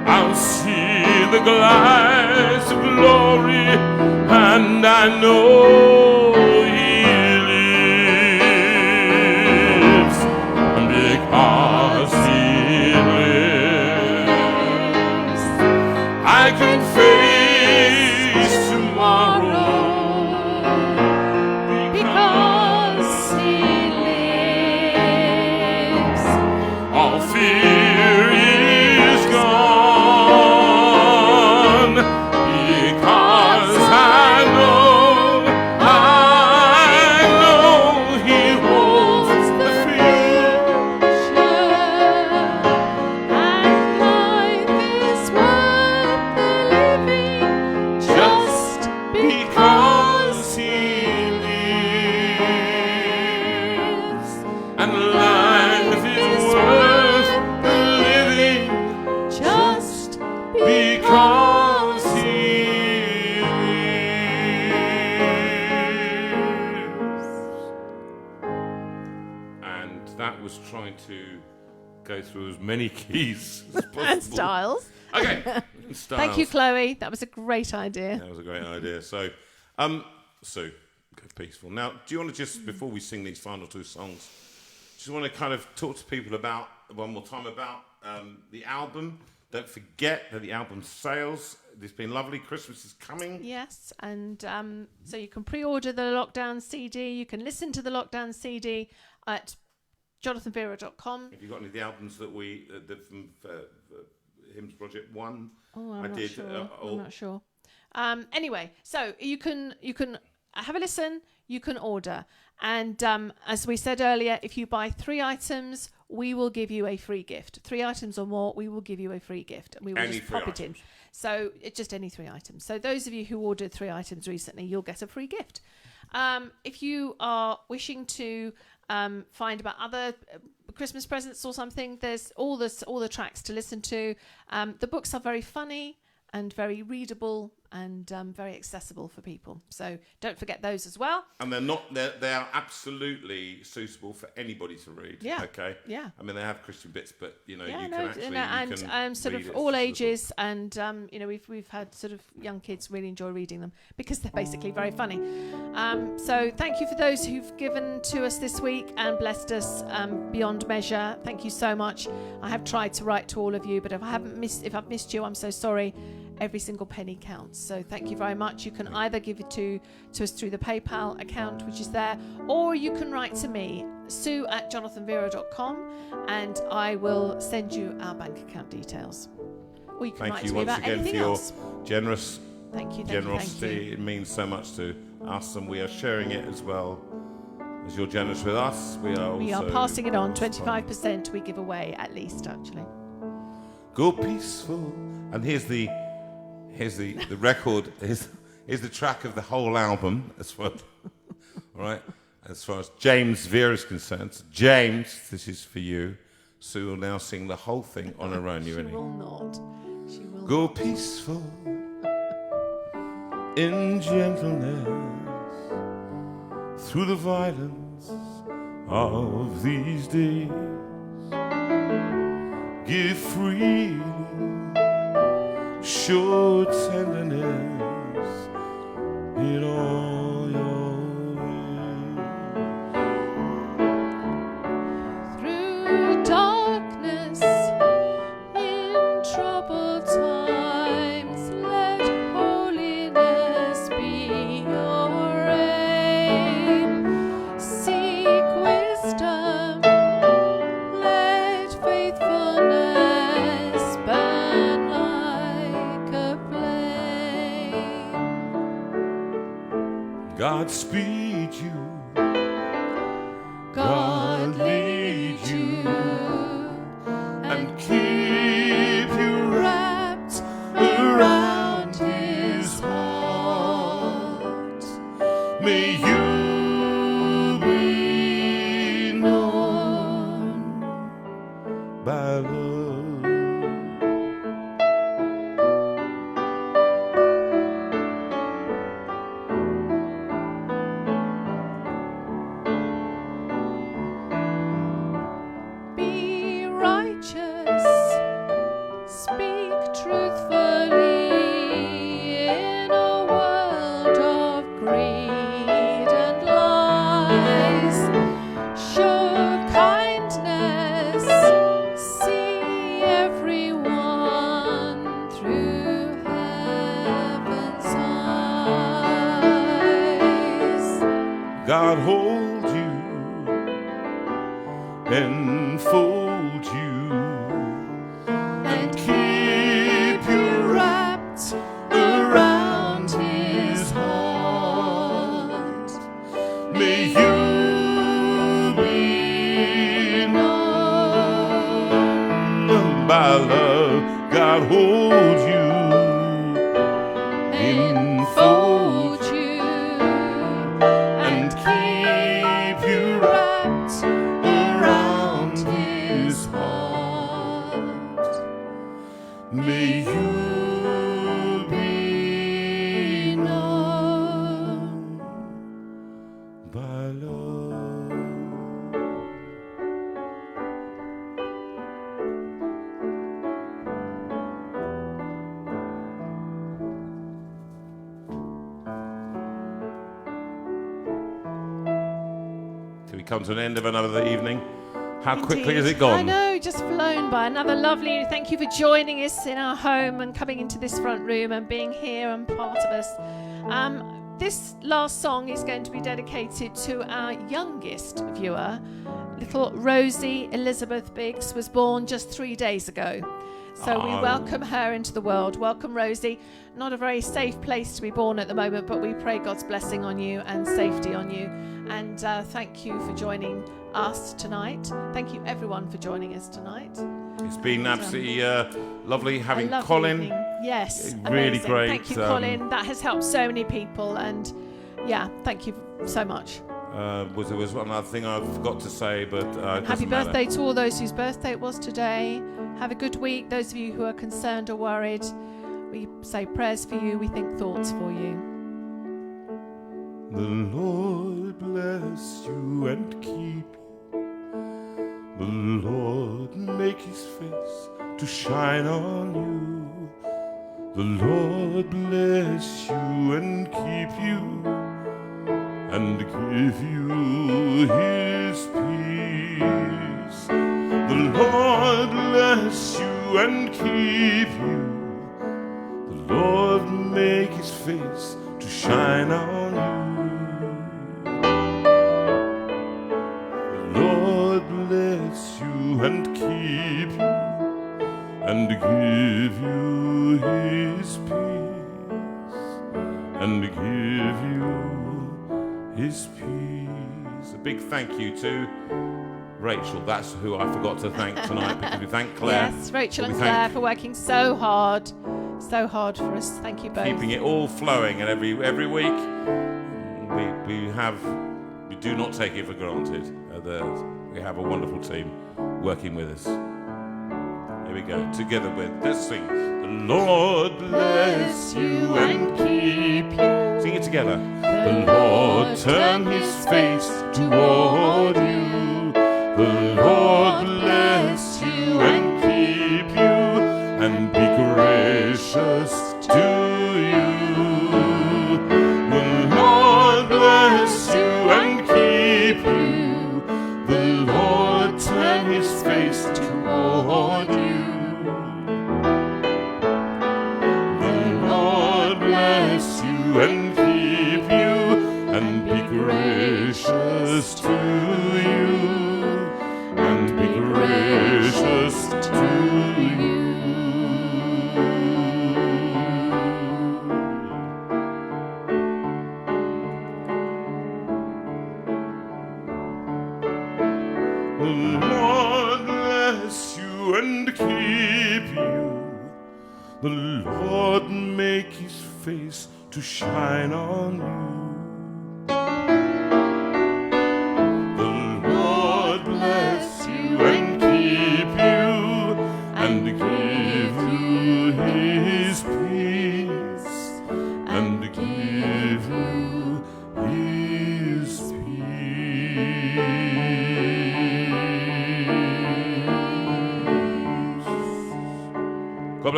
I'll see the glass of glory, and I know he lives. And because he lives, I can face tomorrow. Because he lives, All fear is gone, because I know he holds the future. and life is worth the living just Because he lives, and life is worth the living just because he lives. And that was trying to go through as many keys as possible. and styles. Okay. Styles. Thank you, Chloe. That was a great idea. That was a great idea. So, Sue, go peaceful. Now, do you want to just, before we sing these final two songs, just want to kind of talk to people about, one more time, about the album? Don't forget that the album sales. It's been lovely. Christmas is coming. Yes, and so you can pre-order the Lockdown CD. You can listen to the Lockdown CD at jonathanvera.com. Have you got any of the albums that we, from Hymns Project 1? Oh, I'm I not did, sure. I'm not sure. Anyway, so you can have a listen. You can order, and as we said earlier, if you buy 3 items, we will give you a free gift. 3 items or more, we will give you a free gift, and we will Any just 3 pop it in. So it's just any 3 items. So those of you who ordered 3 items recently, you'll get a free gift. If you are wishing to find about other Christmas presents or something, there's all the tracks to listen to. The books are very funny and very readable and very accessible for people. So don't forget those as well. And they are absolutely suitable for anybody to read. Yeah. Okay. Yeah. I mean, they have Christian bits, but you can sort of read it all as ages, and we've had sort of young kids really enjoy reading them because they're basically very funny. So thank you for those who've given to us this week and blessed us beyond measure. Thank you so much. I have tried to write to all of you, but if I've missed you, I'm so sorry. Every single penny counts. So thank you very much. You can either give it to us through the PayPal account, which is there, or you can write to me, sue@jonathanvera.com, and I will send you our bank account details. Or you can write to me about anything else. Generous Thank generosity. you. It means so much to us, and we are sharing it as well. As you're generous with us, we are passing it on. 25% we give away at least, actually. Go peaceful. And here's the record. Here's the track of the whole album as well. All right. As far as James Vera is concerned, so James, this is for you. Sue will now sing the whole thing on her own. She will not. She will Go not. peaceful in gentleness through the violence of these days. Give freely, show tenderness in all your ways. Through darkness, in troubled times, let holiness be your aim. Seek wisdom, let faithfulness burn like a flame. God speed you May you be known by love. Be righteous, speak truthfully in a world of greed and lies. Show kindness, see everyone through heaven's eyes. God hold you, enfold you, And keep you wrapped around his heart. may you be known by love. God hold you, Enfold you and keep you wrapped around his heart. May you be known by love. So we come to an end of another evening. How quickly has it gone? I know, just flown by. Another lovely. Thank you for joining us in our home and coming into this front room and being here and part of us. This last song is going to be dedicated to our youngest viewer. Little Rosie Elizabeth Biggs was born just 3 days ago. So we welcome her into the world. Welcome, Rosie. Not a very safe place to be born at the moment, but we pray God's blessing on you and safety on you. And thank you for joining us tonight. Thank you, everyone, for joining us tonight. It's been absolutely lovely having A lovely Colin. evening. Yes, Really amazing. great. Thank you, Colin. That has helped so many people. And yeah, thank you so much. There was one other thing I forgot to say, but Happy birthday to all those whose birthday it was today. Have a good week. Those of you who are concerned or worried, we say prayers for you. We think thoughts for you. The Lord bless you and keep you. The Lord make his face to shine on you. The Lord bless you and keep you, and give you his peace. The Lord bless you and keep you. The Lord make his face to shine on you. The Lord bless you and keep you, and give you his peace, and give you his peace. A big thank you to Rachel. That's who I forgot to thank tonight, because we thank Claire. Yes, Rachel and Claire for working so hard for us. Thank you both. Keeping it all flowing, and every week we do not take it for granted. We have a wonderful team working with us. Here we go. Together let's sing. The Lord bless you and keep you. Sing it together. The Lord turn his face toward you. The Lord bless you and keep you, and be gracious to you. The Lord bless you and keep you. The Lord turn his face toward you. The Lord bless you and keep you, and be gracious to you, and be gracious to you. The Lord bless you and keep you. The Lord make his face to shine on you.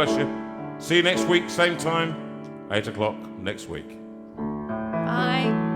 bless you. See you next week, same time, 8 o'clock next week. Bye.